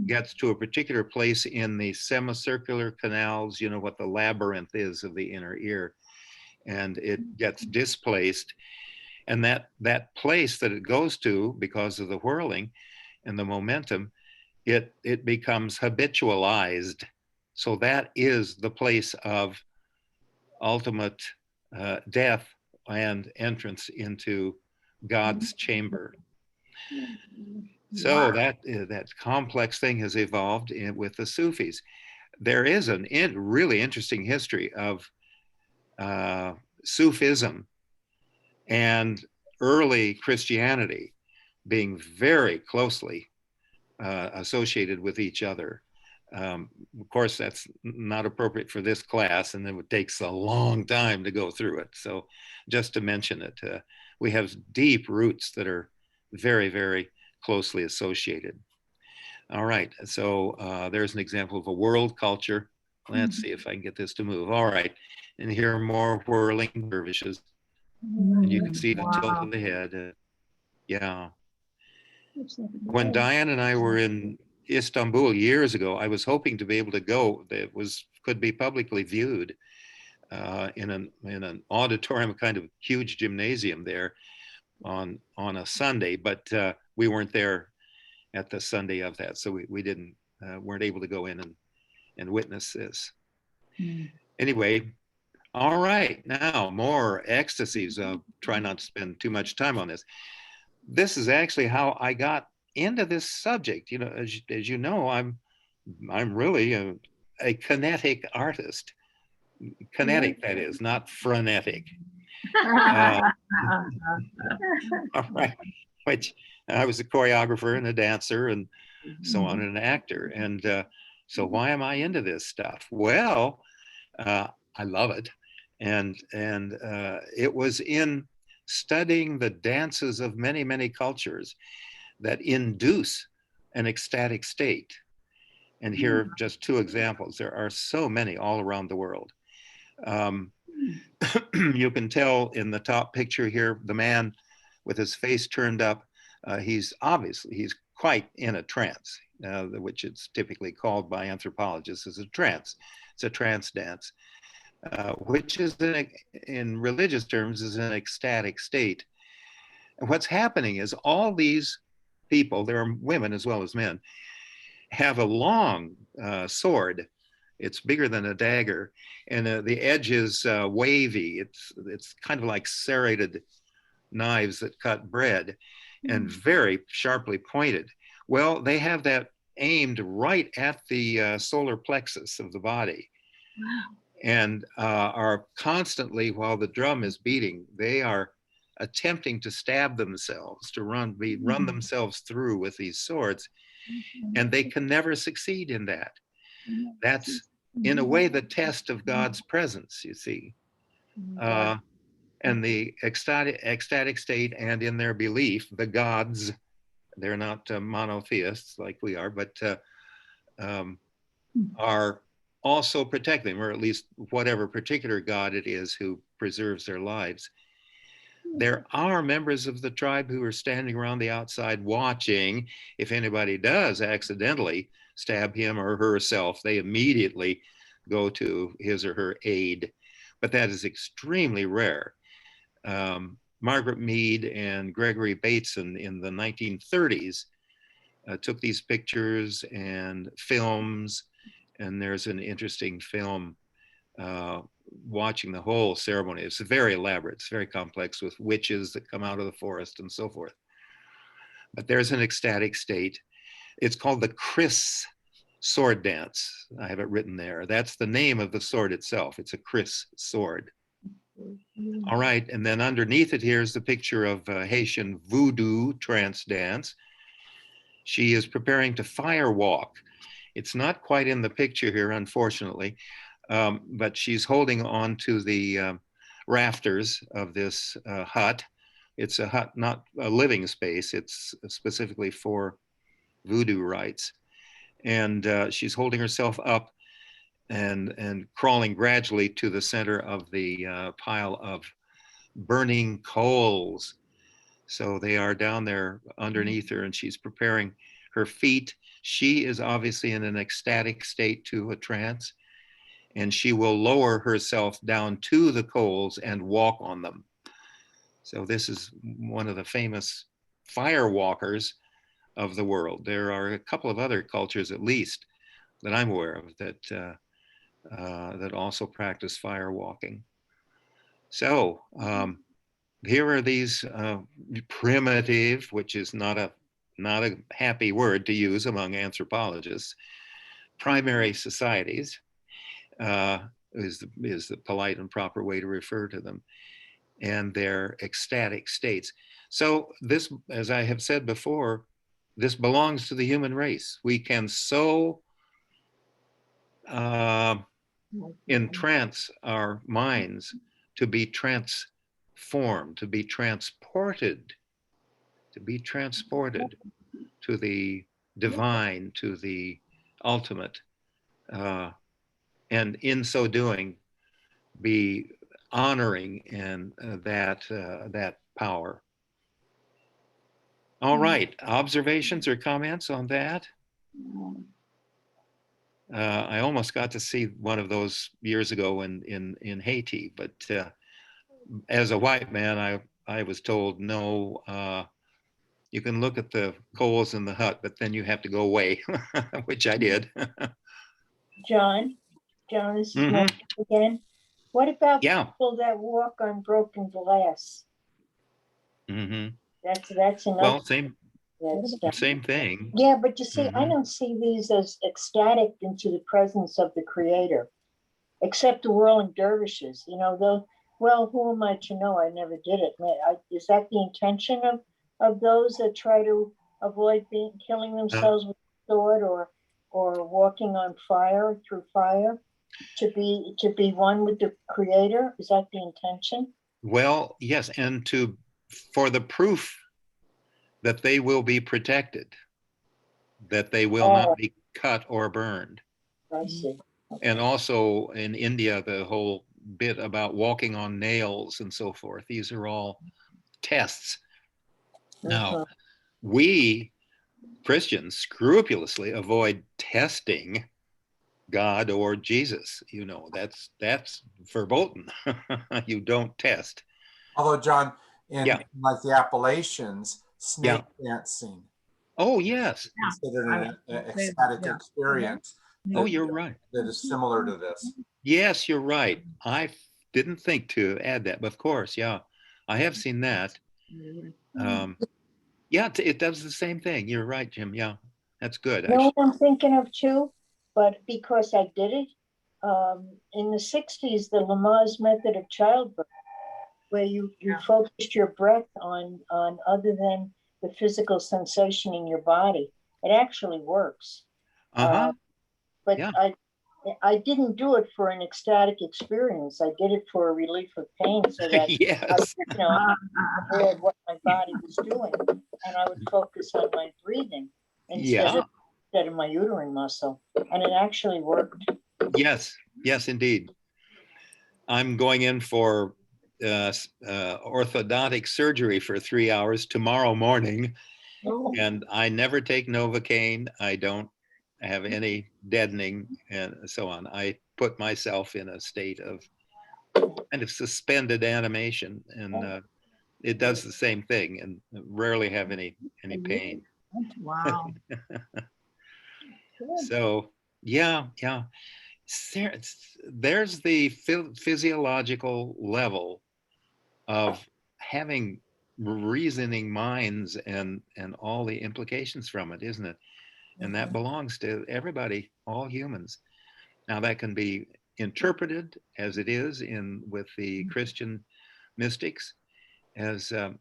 gets to a particular place in the semicircular canals, what the labyrinth is of the inner ear, and it gets displaced. And that place that it goes to, because of the whirling and the momentum, it becomes habitualized. So that is the place of ultimate death and entrance into God's chamber. So that complex thing has evolved with the Sufis. There is a really interesting history of Sufism and early Christianity being very closely associated with each other. Of course, that's not appropriate for this class, and it takes a long time to go through it. So just to mention it, we have deep roots that are very, very closely associated. All right, so there's an example of a world culture. Let's see if I can get this to move. All right, and here are more whirling dervishes. And you can see the tilt of the head. Yeah. When Diane and I were in Istanbul years ago, I was hoping to be able to go. That could be publicly viewed in an auditorium, a kind of huge gymnasium there on a Sunday, but we weren't there at the Sunday of that, so we weren't able to go in and witness this. Anyway, all right, now more ecstasies. Try not to spend too much time on this. This is actually how I got into this subject. As you know, I'm really a kinetic artist. Kinetic, that is, not frenetic. All right, which I was a choreographer and a dancer and so on, and an actor. And so why am I into this stuff? Well, I love it. And it was in studying the dances of many, many cultures that induce an ecstatic state. And here are just two examples. There are so many all around the world. You can tell in the top picture here, the man with his face turned up, he's quite in a trance, which it's typically called by anthropologists as a trance. It's a trance dance, which is in religious terms is an ecstatic state. And what's happening is all these people, there are women as well as men, have a long sword. It's bigger than a dagger, and the edge is wavy. It's kind of like serrated knives that cut bread, and very sharply pointed. Well, they have that aimed right at the solar plexus of the body. Wow. And are constantly, while the drum is beating, they are attempting to stab themselves, to run themselves through with these swords, and they can never succeed in that. That's, in a way, the test of God's presence, you see. And the ecstatic state, and in their belief, the gods, they're not monotheists like we are, but are also protecting, or at least whatever particular God it is who preserves their lives. There are members of the tribe who are standing around the outside watching. If anybody does accidentally stab him or herself, they immediately go to his or her aid. But that is extremely rare. Margaret Mead and Gregory Bateson in the 1930s took these pictures and films, and there's an interesting film watching the whole ceremony. It's very elaborate, it's very complex, with witches that come out of the forest and so forth. But there's an ecstatic state. It's called the Kris sword dance. I have it written there. That's the name of the sword itself. It's a Kris sword. All right, and then underneath it here is the picture of Haitian voodoo trance dance. She is preparing to fire walk. It's not quite in the picture here, unfortunately, but she's holding on to the rafters of this hut. It's a hut, not a living space. It's specifically for voodoo rites. And she's holding herself up and crawling gradually to the center of the pile of burning coals. So they are down there underneath her, and she's preparing her feet. She is obviously in an ecstatic state to a trance, and she will lower herself down to the coals and walk on them. So this is one of the famous fire walkers of the world. There are a couple of other cultures, at least, that I'm aware of that that also practice fire walking. So here are these primitive, which is not a happy word to use among anthropologists, primary societies is the polite and proper way to refer to them, and their ecstatic states. So this, as I have said before, this belongs to the human race. We can so entrance our minds to be transformed, to be transported to the divine, to the ultimate, and in so doing, be honoring and that power. All right, observations or comments on that? I almost got to see one of those years ago in Haiti, but as a white man, I was told, no, you can look at the coals in the hut, but then you have to go away, which I did. John, this is Nancy again. What about Yeah. people that walk on broken glass? That's enough. Well, same thing. Yeah, but you see, I don't see these as ecstatic into the presence of the Creator, except the whirling dervishes. You know, though. Well, who am I to know? I never did it. Is that the intention of those that try to avoid killing themselves with a sword or walking on fire, through fire, to be one with the Creator? Is that the intention? Well, yes, and for the proof that they will be protected, that they will not be cut or burned. I see. Okay. And also in India, the whole bit about walking on nails and so forth. These are all tests. Now, we Christians scrupulously avoid testing God or Jesus. You know, that's verboten. You don't test. Although, John, in Yeah. like the Appalachians, snake dancing Oh, yes. considered I an was gonna say that, ecstatic yeah. experience Oh, you're right. that is similar to this. Yes, you're right. I didn't think to add that, but of course, yeah, I have seen that. Yeah, it does the same thing. You're right, Jim. Yeah, that's good. You know what I'm thinking of too, but because I did it, in the 60s, the Lamaze method of childbirth, where you focused your breath on other than the physical sensation in your body, it actually works. Uh-huh. But Yeah. I didn't do it for an ecstatic experience. I did it for a relief of pain, so that Yes. I heard what my body was doing, and I would focus on my breathing instead of my uterine muscle, and it actually worked. Yes. Yes, indeed. I'm going in for orthodontic surgery for 3 hours tomorrow morning, and I never take Novocaine. I don't have any deadening and so on. I put myself in a state of kind of suspended animation, and it does the same thing, and rarely have any pain. Wow. So yeah. There's the physiological level of having reasoning minds and all the implications from it, isn't it? And that belongs to everybody, all humans. Now that can be interpreted as it is with the Christian mystics as the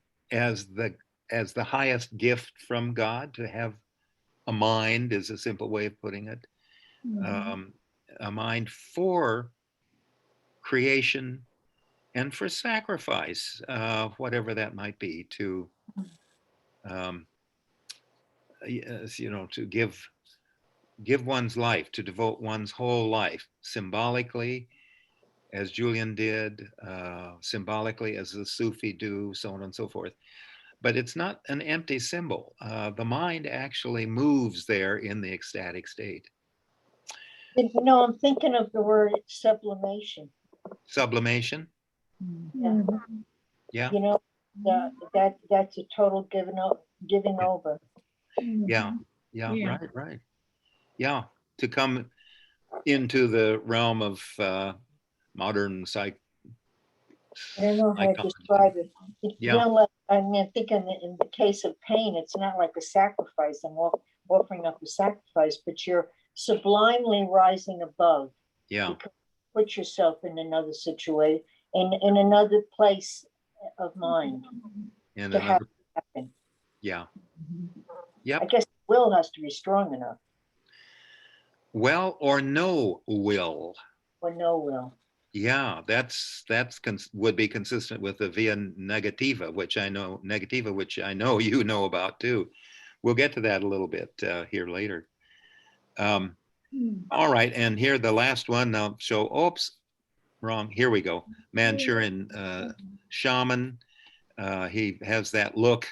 highest gift from God. To have a mind is a simple way of putting it. A mind for creation and for sacrifice, whatever that might be, to to give one's life, to devote one's whole life symbolically, as Julian did, symbolically as the Sufi do, so on and so forth. But it's not an empty symbol. The mind actually moves there in the ecstatic state. You know, I'm thinking of the word sublimation. Sublimation? Yeah. You know, that's a total giving over. Yeah. Right. Yeah, to come into the realm of modern I don't know how to describe it. You know, like, I mean, I think in the case of pain, it's not like a sacrifice and offering up a sacrifice, but you're sublimely rising above. Yeah. You put yourself in another situation, in another place of mind. And to have it happen. Yeah. Yep. I guess the will has to be strong enough. Well, or no will. Or no will. Yeah, that's would be consistent with the via negativa, which I know you know about too. We'll get to that a little bit here later. All right, and here the last one. Now, so oops, wrong. Here we go. Manchurian shaman. He has that look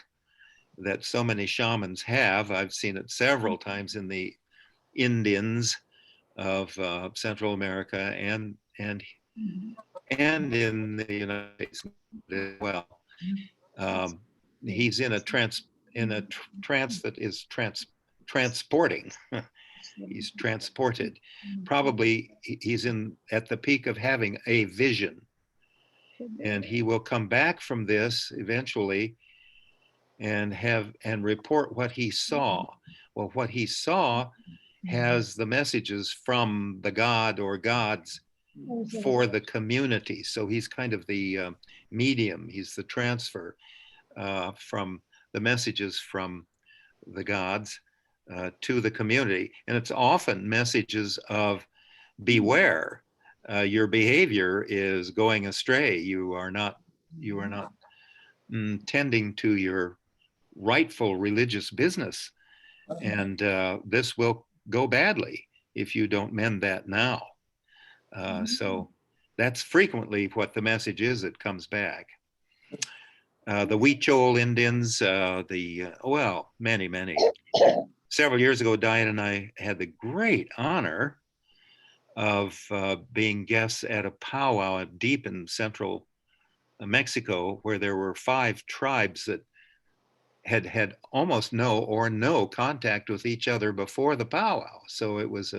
that so many shamans have. I've seen it several times in the Indians of Central America and in the United States as well. He's in a trance that is transporting. He's transported. Probably he's at the peak of having a vision, and he will come back from this eventually and report what he saw. Well, what he saw has the messages from the god or gods for the community. So he's kind of the medium. He's the transfer from the messages from the gods to the community. And it's often messages of beware, your behavior is going astray. You are not tending to your rightful religious business. And this will go badly if you don't mend that now. So that's frequently what the message is that comes back. The Huichol Indians, many several years ago, Diane and I had the great honor of being guests at a powwow deep in central Mexico, where there were 5 tribes that had almost no contact with each other before the powwow. So it was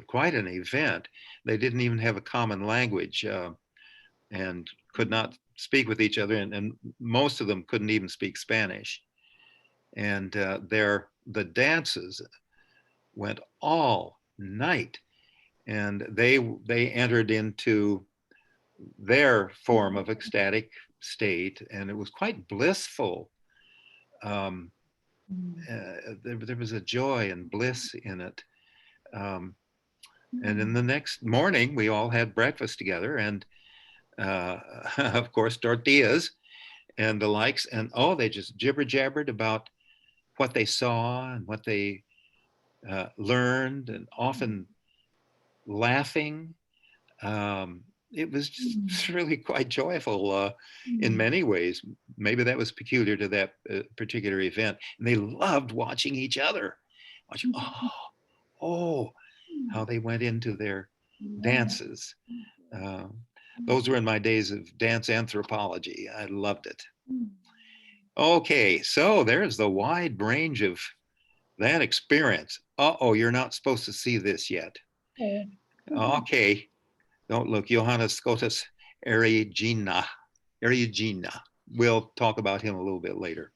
quite an event. They didn't even have a common language and could not speak with each other, and most of them couldn't even speak Spanish. And the dances went all night, and they entered into their form of ecstatic state, and it was quite blissful. There was a joy and bliss in it. And then the next morning, we all had breakfast together, and of course, tortillas and the likes. And they just jibber jabbered about what they saw and what they learned, and often laughing. It was just really quite joyful in many ways. Maybe that was peculiar to that particular event. And they loved watching each other. Watching, how they went into their dances. Those were in my days of dance anthropology. I loved it. Okay, so there's the wide range of that experience. You're not supposed to see this yet. Okay, don't look. Johannes Scotus Eriugena. We'll talk about him a little bit later.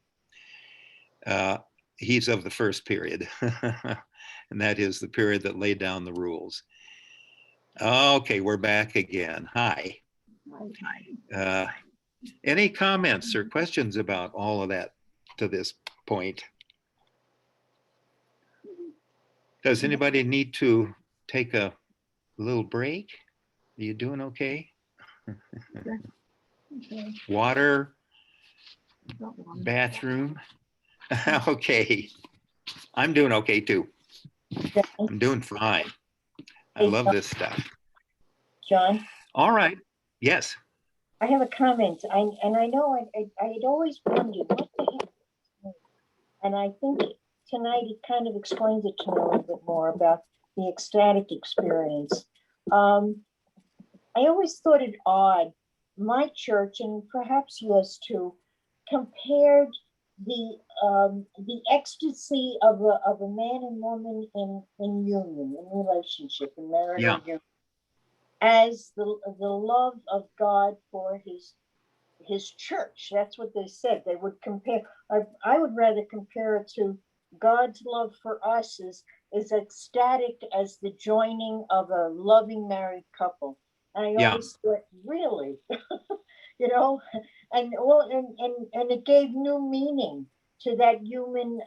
He's of the first period, and that is the period that laid down the rules. Okay, we're back again. Hi. Any comments or questions about all of that to this point? Does anybody need to take a little break? Are you doing okay? Water, bathroom. Okay. I'm doing okay too. I'm doing fine. I love this stuff. John, All right. Yes. I have a comment. I know I'd always wondered what the heck. And I think tonight it kind of explains it to me a little bit more about the ecstatic experience. I always thought it odd. My church, and perhaps yours too, compared the ecstasy of a man and woman in union, in relationship, in marital union, as the love of God for his church. That's what they said. They would compare. I would rather compare it to God's love for us is ecstatic as the joining of a loving married couple. And I always thought, really, and it gave new meaning to that human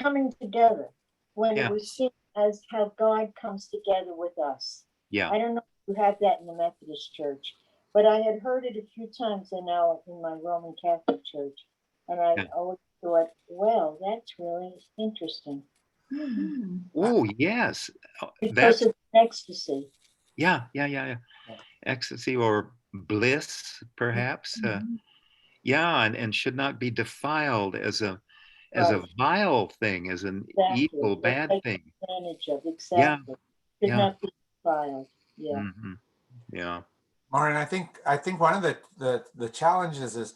coming together when it was seen as how God comes together with us. Yeah. I don't know if you have that in the Methodist Church, but I had heard it a few times in my Roman Catholic Church, and I always thought, well, that's really interesting. Oh, yes. Because of ecstasy. Yeah. Ecstasy or bliss, perhaps. And should not be defiled as a vile thing, as an evil, bad thing. Advantage of, exactly. Should not be defiled. Yeah. Yeah. Maureen, I think one of the challenges is,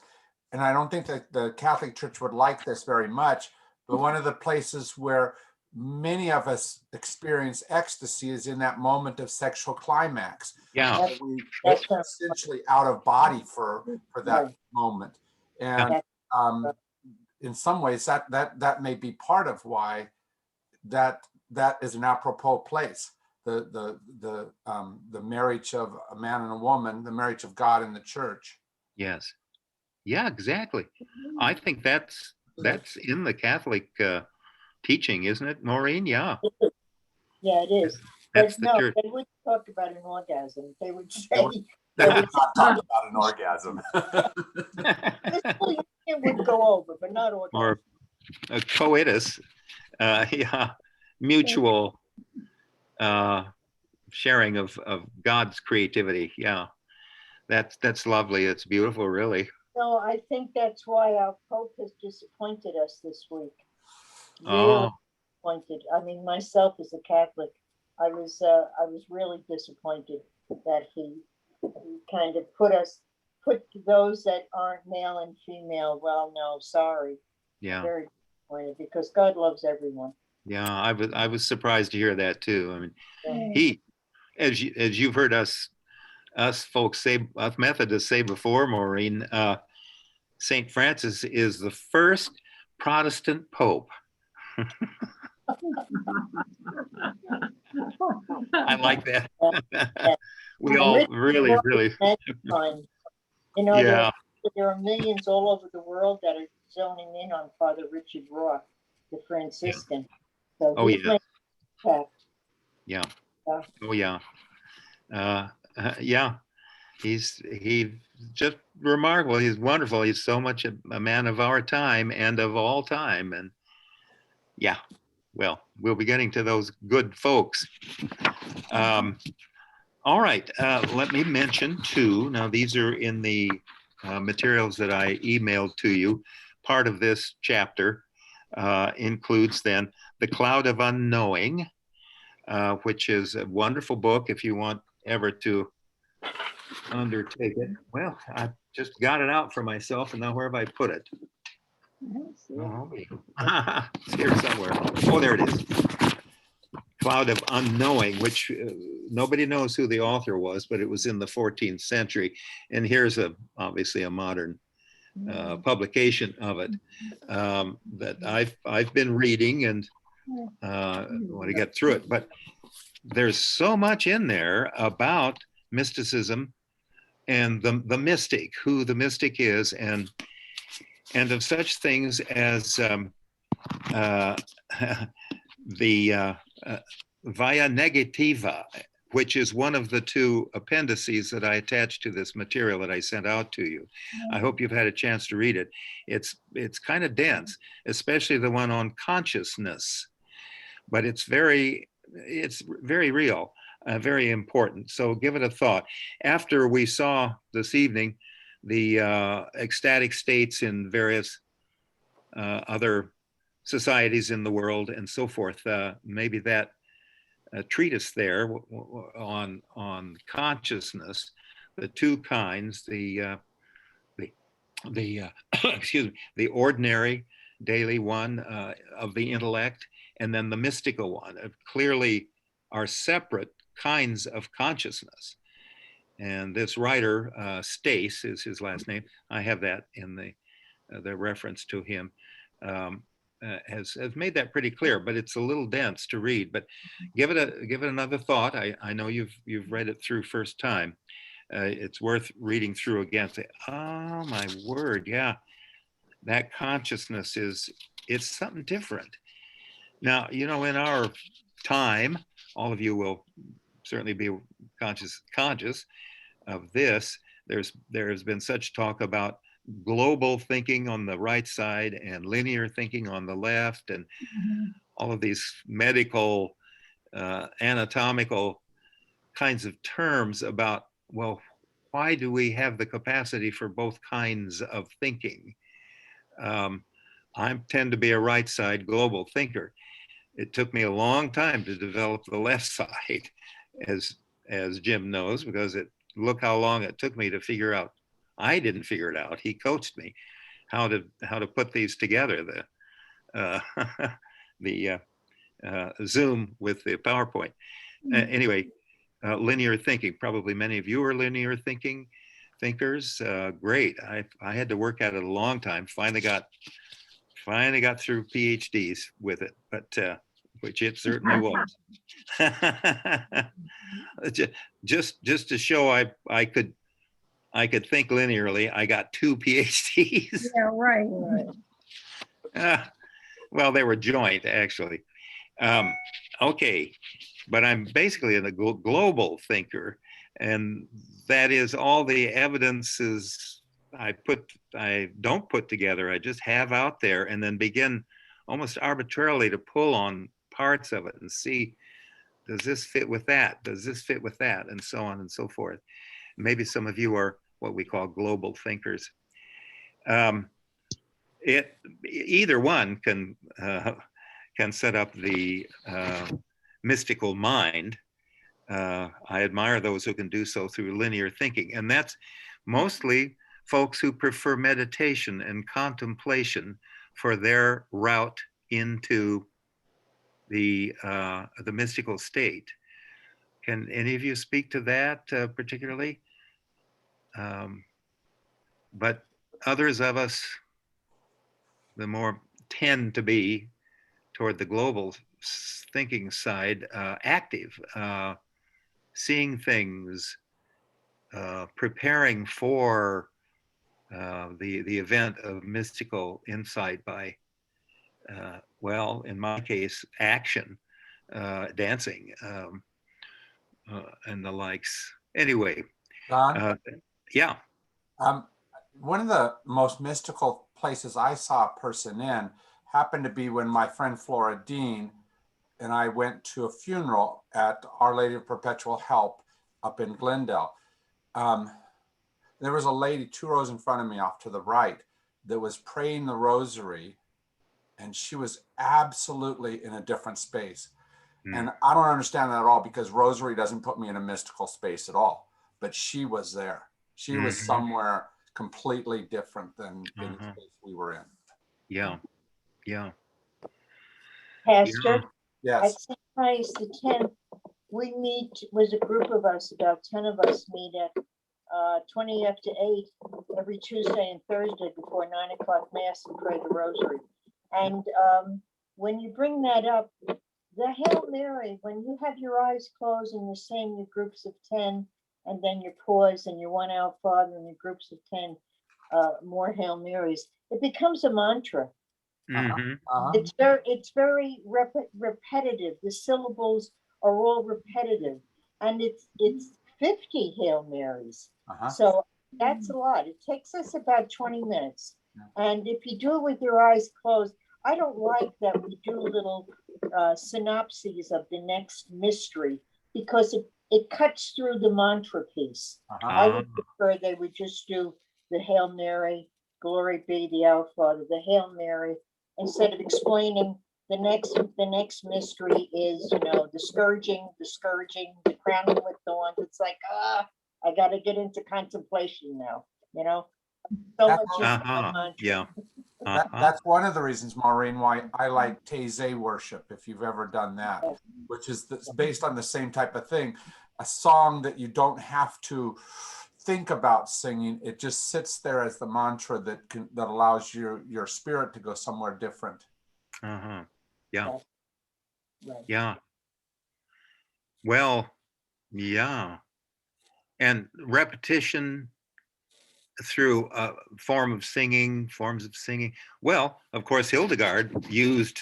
and I don't think that the Catholic Church would like this very much, but one of the places where many of us experience ecstasy is in that moment of sexual climax. Yeah. We're essentially out of body for that moment. And in some ways that may be part of why that is an apropos place. The marriage of a man and a woman, the marriage of God and the church. Yes. Yeah, exactly. I think that's in the Catholic teaching, isn't it, Maureen? Yeah. Yeah, it is. That's but no, church. They wouldn't talk about an orgasm. They would say They would not talk about an orgasm. It would go over, but not orgasm. Or a coitus. Mutual sharing of God's creativity. Yeah. That's lovely. It's beautiful, really. No, I think that's why our Pope has disappointed us this week. Really Oh, disappointed. I mean, myself as a Catholic, I was really disappointed that he kind of put those that aren't male and female. Well, no, sorry. yeah. Very disappointed because God loves everyone. Yeah, I was surprised to hear that too. I mean, Yeah. he, as you've heard us folks say, us Methodists say before, Maureen, Saint Francis is the first Protestant Pope. I like that. We And all Richard really, Rohr really, is next time. You know, yeah, there are millions all over the world that are zoning in on Father Richard Rohr, the Franciscan. So oh he's yeah, my impact. yeah, Yeah. oh yeah, yeah. He's just remarkable. He's wonderful. He's so much a man of our time and of all time. And yeah, well, we'll be getting to those good folks. All right, let me mention too. Now, these are in the materials that I emailed to you. Part of this chapter includes then The Cloud of Unknowing, which is a wonderful book if you want ever to undertake it. Well, I just got it out for myself, and now where have I put it? Oh, it's here somewhere. Oh, there it is. Cloud of Unknowing, which nobody knows who the author was, but it was in the 14th century. And here's obviously a modern publication of it that I've been reading and want to get through it. But there's so much in there about mysticism and the mystic, who the mystic is, and of such things as the via negativa, which is one of the two appendices that I attached to this material that I sent out to you. I hope you've had a chance to read it. It's kind of dense, especially the one on consciousness, but it's very real, very important. So give it a thought. After we saw this evening the ecstatic states in various other societies in the world and so forth, maybe that treatise there on consciousness, the two kinds, the excuse me, the ordinary daily one of the intellect, and then the mystical one, clearly are separate kinds of consciousness. And this writer, Stace is his last name. I have that in the reference to him. Has made that pretty clear, but it's a little dense to read. But give it another thought. I know you've read it through first time. It's worth reading through again. Say, oh my word, yeah, that consciousness it's something different. Now, in our time, all of you will certainly be conscious of this. There's been such talk about global thinking on the right side and linear thinking on the left, and all of these medical, anatomical kinds of terms about, well, why do we have the capacity for both kinds of thinking? I tend to be a right side global thinker. It took me a long time to develop the left side, as Jim knows, because look how long it took me to figure out. I didn't figure it out. He coached me how to put these together. The Zoom with the PowerPoint. Anyway, linear thinking. Probably many of you are linear thinkers. Great. I had to work at it a long time. Finally got through PhDs with it, but which it certainly was. just to show I could think linearly, I got 2 PhDs. Yeah, right. Well, they were joint, actually. Okay, but I'm basically a global thinker, and that is all the evidences I don't put together. I just have out there, and then begin almost arbitrarily to pull on parts of it and see, does this fit with that? Does this fit with that? And so on and so forth. Maybe some of you are what we call global thinkers. Either one can set up the mystical mind. I admire those who can do so through linear thinking, and that's mostly folks who prefer meditation and contemplation for their route into the mystical state. Can any of you speak to that particularly? But others of us, the more tend to be toward the global thinking side, active, seeing things, preparing for the event of mystical insight by, well, in my case, action, dancing, and the likes. Anyway, Don, yeah. One of the most mystical places I saw a person in happened to be when my friend Flora Dean and I went to a funeral at Our Lady of Perpetual Help up in Glendale. There was a lady 2 rows in front of me off to the right that was praying the rosary, and she was absolutely in a different space. And I don't understand that at all, because rosary doesn't put me in a mystical space at all, but she was there. She was somewhere completely different than in the space we were in. Yeah, yeah. Pastor, Yes. at St. Pius X, we meet, was a group of us, about 10 of us meet at 20 after 8 every Tuesday and Thursday before 9 o'clock Mass and pray the rosary. And when you bring that up, the Hail Mary, when you have your eyes closed and you're saying your groups of 10, and then you pause and you one Our Father and your groups of 10 more Hail Marys, it becomes a mantra. It's very repetitive. The syllables are all repetitive, and it's 50 Hail Marys. So that's a lot. It takes us about 20 minutes. And if you do it with your eyes closed, I don't like that we do little synopses of the next mystery, because it cuts through the mantra piece. I would prefer they would just do the Hail Mary, glory be the Our Father, the Hail Mary, instead of explaining the next mystery is, the scourging, the crowning with thorns. It's like, I got to get into contemplation now, So much is mantra. Yeah. That's one of the reasons, Maureen, why I like Taizé worship, if you've ever done that, which is based on the same type of thing. A song that you don't have to think about singing. It just sits there as the mantra that allows your spirit to go somewhere different. Yeah. Right. Yeah. Well, yeah. And repetition through forms of singing. Well, of course, Hildegard used,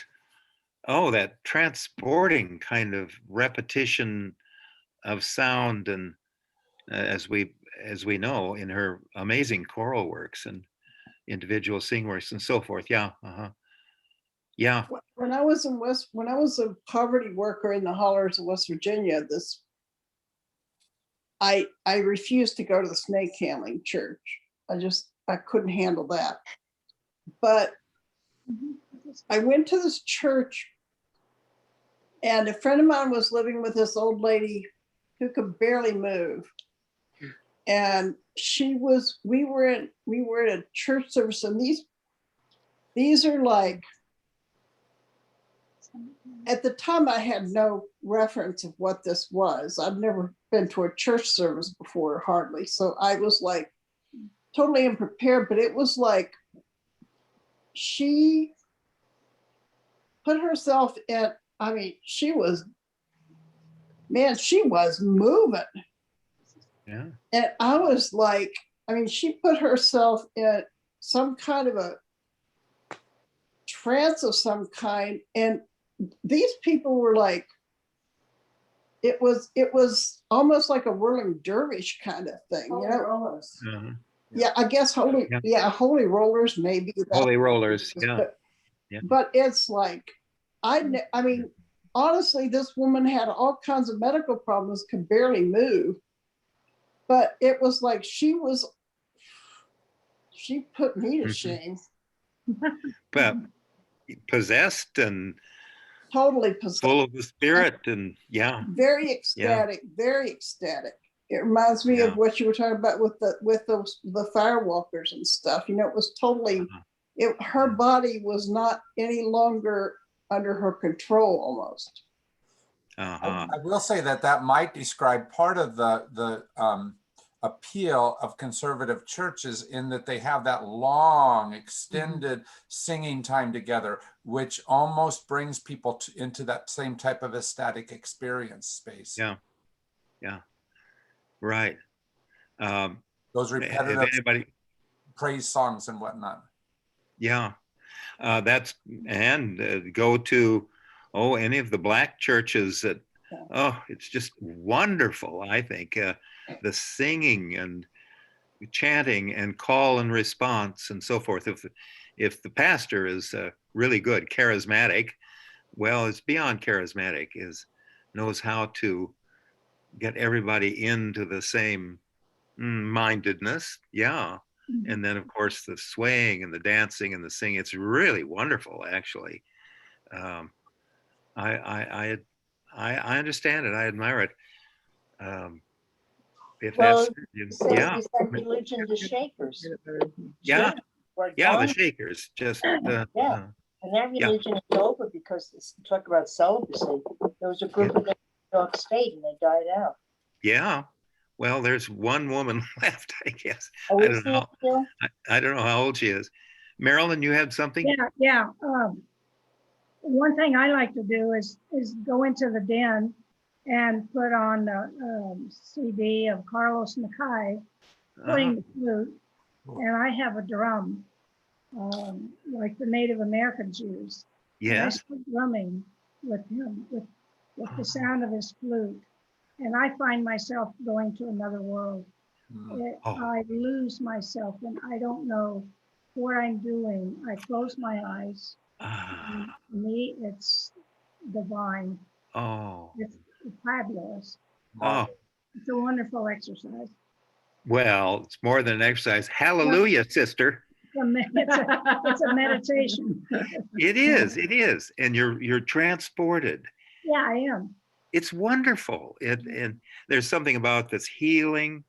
that transporting kind of repetition of sound, and as we know, in her amazing choral works and individual sing works and so forth. Yeah. Yeah. When I was a poverty worker in the hollers of West Virginia, I refused to go to the snake handling church. I couldn't handle that. But I went to this church, and a friend of mine was living with this old lady who could barely move. And we were at a church service, and these are like, at the time I had no reference of what this was. I've never been to a church service before, hardly. So I was like totally unprepared, but it was like she put herself in, she was moving. Yeah. And I was like, she put herself in some kind of a trance of some kind. And these people were like, it was almost like a whirling dervish kind of thing, Rollers. Yeah, I guess holy rollers, maybe. Holy rollers, yeah. But it's like, honestly, this woman had all kinds of medical problems, could barely move. But it was like she she put me to Mhm. shame. But possessed and Totally possessed. full of the spirit and yeah, Very ecstatic, very ecstatic. It reminds me Yeah. of what you were talking about with the firewalkers and stuff. You know, it was totally, her body was not any longer under her control almost. uh-huh. I will say that that might describe part of the appeal of conservative churches in that they have that long, extended singing time together, which almost brings people into that same type of ecstatic experience space. Yeah. Yeah. Right. Those If repetitive anybody, praise songs and whatnot. yeah, that's, and go to, any of the black churches that, it's just wonderful, I think. The singing and chanting and call and response and so forth. If the pastor is really good, charismatic, well, it's beyond charismatic, knows how to get everybody into the same mindedness. Yeah. And then of course the swaying and the dancing and the singing, it's really wonderful actually. I understand it. I admire it. If Well, that's, Say yeah, you said religion to Shakers. yeah, Or yeah, the gone. Shakers just, Yeah. And that Yeah. religion is over because talk about celibacy. There was a group of them in New York State and they died out. yeah. Well, there's one woman left, I guess. Oh, I is don't know. there still? I don't know how old she is. Marilyn, you had something? Yeah. One thing I like to do is go into the den and put on a CD of Carlos Nakai playing the flute, and I have a drum, like the Native Americans use. And I Yes. start drumming with him, with the sound of his flute, and I find myself going to another world. I lose myself, and I don't know what I'm doing. I close my eyes. Ah, To me, it's divine. oh, It's fabulous. oh. It's a wonderful exercise. Well, it's more than an exercise. Hallelujah, sister. It's a meditation. It is. And you're transported. Yeah, I am. It's wonderful. And there's something about this healing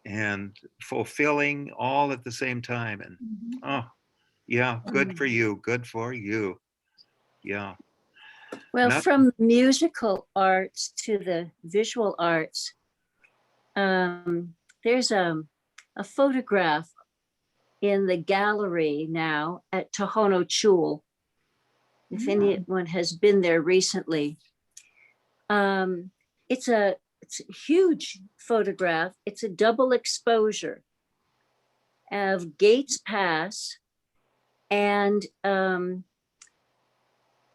and fulfilling all at the same time. And oh, yeah, good for you. Good for you. Yeah. Well, Not- from musical arts to the visual arts, there's a photograph in the gallery now at Tohono Chul, if anyone has been there recently. It's a huge photograph. It's a double exposure of Gates Pass and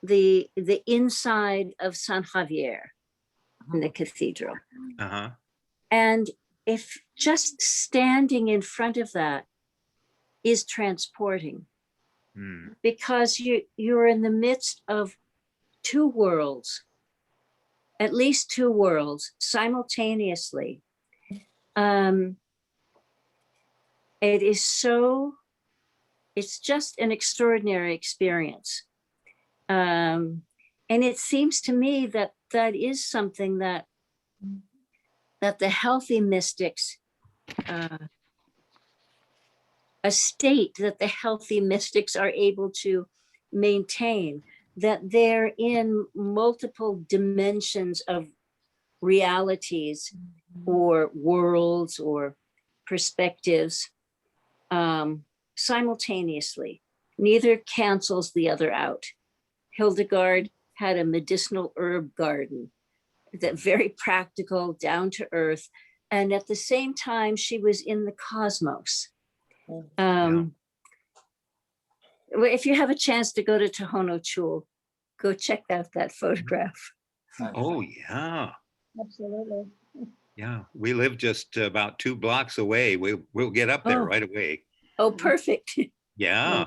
the inside of San Javier in the cathedral. Uh-huh. And if just standing in front of that is transporting, because you're in the midst of two worlds, at least two worlds simultaneously. It's just an extraordinary experience. And it seems to me that that is something that the healthy mystics, a state that the healthy mystics are able to maintain, that they're in multiple dimensions of realities or worlds or perspectives simultaneously. Neither cancels the other out. Hildegard had a medicinal herb garden, that very practical, down to earth. And at the same time, she was in the cosmos. If you have a chance to go to Tohono Chul, go check out that photograph. Oh, yeah. Absolutely. Yeah. We live just about 2 blocks away. We'll get up there right away. Oh, perfect. Yeah.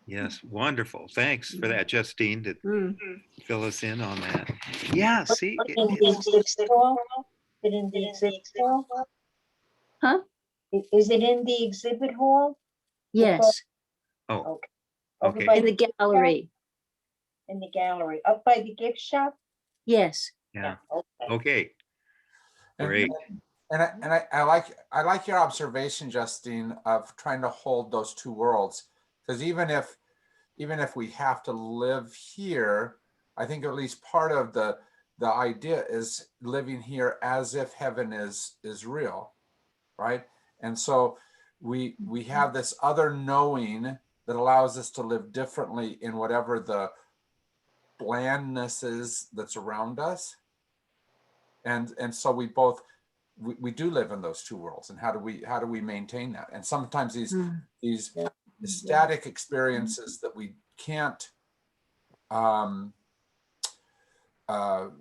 Yes. Wonderful. Thanks for that, Justine, to fill us in on that. Yeah. See, In the exhibit hall? Is it in the exhibit hall? Huh? Is it in the exhibit hall? Yes, Oh, Over okay. by in the gallery. in the gallery, up by the gift shop? Yes. Yeah. Okay. Okay. And- Great. I like your observation, Justine, of trying to hold those two worlds. Because even if we have to live here, I think at least part of the idea is living here as if heaven is real, right? And so we have this other knowing that allows us to live differently in whatever the blandness is that's around us. And so we do live in those two worlds. And how do we maintain that? And sometimes these static experiences that we can't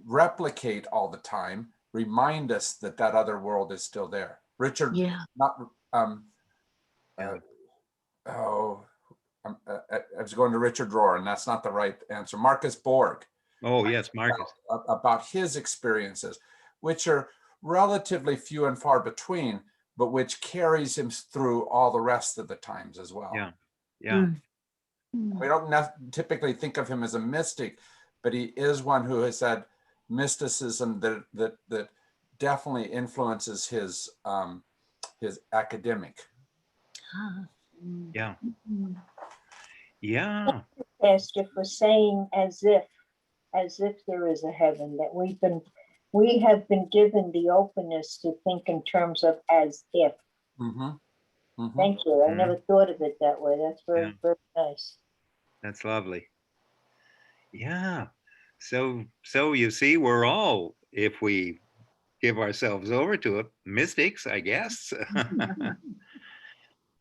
replicate all the time remind us that other world is still there. Richard, Yeah. Yeah. I was going to Richard Rohr, and that's not the right answer. Marcus Borg. Oh, yes, Marcus. About his experiences, which are relatively few and far between, but which carries him through all the rest of the times as well. Yeah. Yeah. We don't typically think of him as a mystic, but he is one who has had mysticism that definitely influences his academic. Yeah. Yeah. Pastor, for saying as if there is a heaven, that we have been given the openness to think in terms of as if. Thank you. I never thought of it that way. That's very, very nice. That's lovely. Yeah. So you see, we're all, if we give ourselves over to it, mystics, I guess.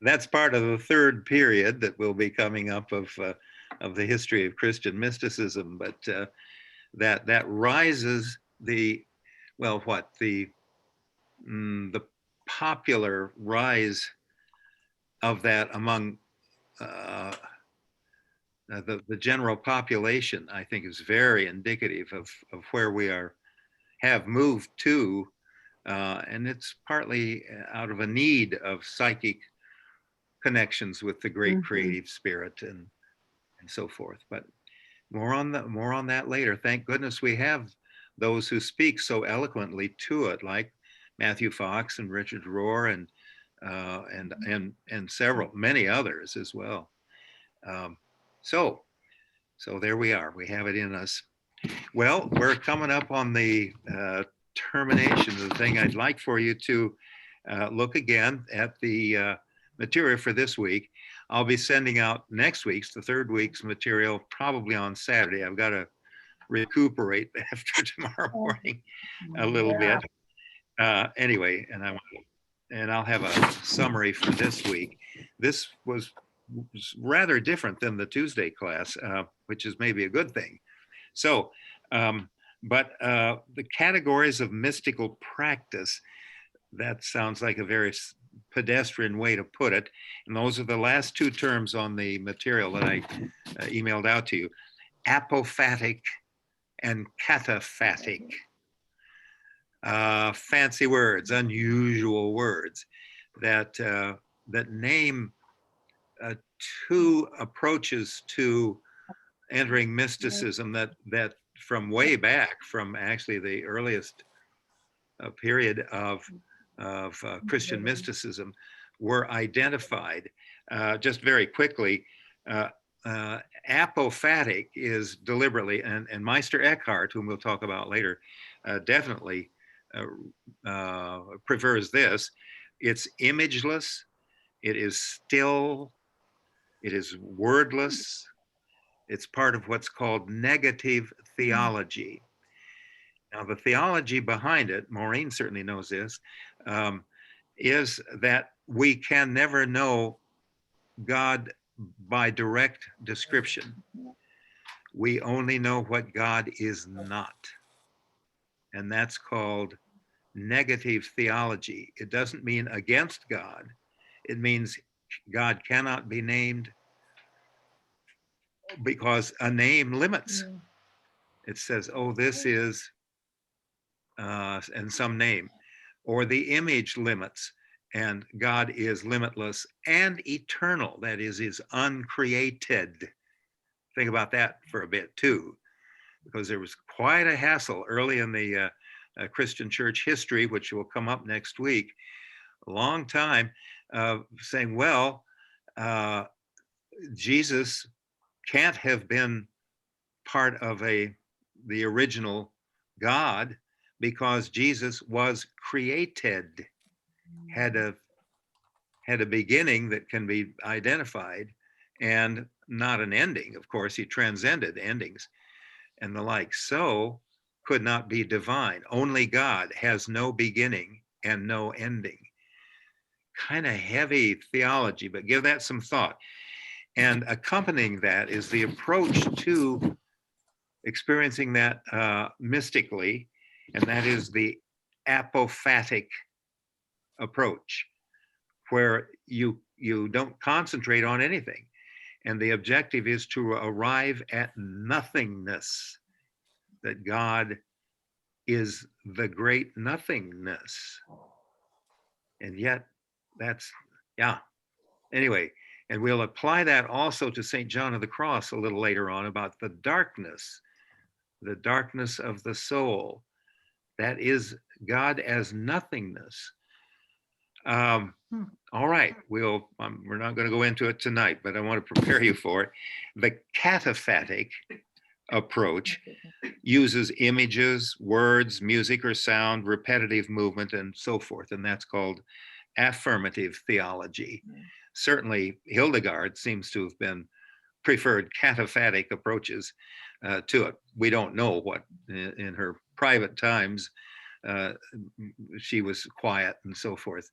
That's part of the third period that will be coming up of the history of Christian mysticism. But that rises the popular rise of that among the general population, I think, is very indicative of where we have moved to, and it's partly out of a need of psychic connections with the great creative spirit and so forth. But more on that later. Thank goodness we have those who speak so eloquently to it, like Matthew Fox and Richard Rohr and many others as well. So there we are. We have it in us. Well, we're coming up on the termination of the thing. I'd like for you to look again at the material for this week. I'll be sending out next week's, the third week's material, probably on Saturday. I've got to recuperate after tomorrow morning a little bit. Anyway, and I'll have a summary for this week. This was rather different than the Tuesday class, which is maybe a good thing. So, but the categories of mystical practice, that sounds like a very pedestrian way to put it. And those are the last two terms on the material that I emailed out to you: apophatic and cataphatic. Fancy words, unusual words that name two approaches to entering mysticism that from way back, from actually the earliest period of Christian mysticism, were identified. Just very quickly, apophatic is deliberately, and Meister Eckhart, whom we'll talk about later, definitely prefers this. It's imageless, it is still, it is wordless. It's part of what's called negative theology. Now, the theology behind it, Maureen certainly knows this, is that we can never know God by direct description. We only know what God is not. And that's called negative theology. It doesn't mean against God. It means God cannot be named because a name limits. It says, oh, this is, and some name, or the image limits. And God is limitless and eternal. That is uncreated. Think about that for a bit too, because there was quite a hassle early in the Christian church history, which will come up next week, a long time, saying, well, Jesus can't have been part of the original God because Jesus was created, had a beginning that can be identified and not an ending. Of course, he transcended endings and the like, so could not be divine. Only God has no beginning and no ending. Kind of heavy theology, but give that some thought. And accompanying that is the approach to experiencing that mystically, and that is the apophatic approach, where you don't concentrate on anything. And the objective is to arrive at nothingness, that God is the great nothingness. And yet that's, yeah. Anyway, and we'll apply that also to St. John of the Cross a little later on about the darkness of the soul. That is God as nothingness. All right, we're not going to go into it tonight, but I want to prepare you for it. The cataphatic approach uses images, words, music or sound, repetitive movement, and so forth, and that's called affirmative theology. Certainly, Hildegard seems to have been preferred cataphatic approaches to it. We don't know what in her private times she was quiet and so forth,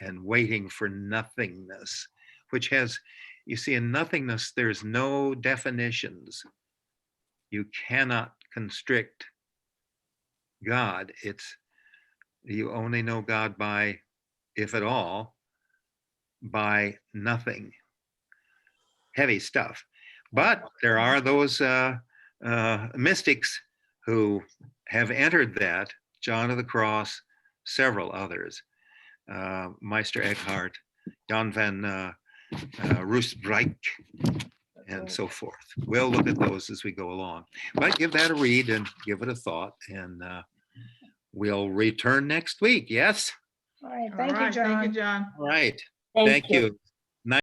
and waiting for nothingness, which has, you see, in nothingness, there's no definitions. You cannot constrict God. You only know God by, if at all, by nothing. Heavy stuff. But there are those mystics who have entered that, John of the Cross, several others, Meister Eckhart, Jan van Roosbrijk, and so forth. We'll look at those as we go along. But give that a read and give it a thought, and we'll return next week. Yes? All right, All thank you, right, thank you, John. John. All right. Thank Thank you.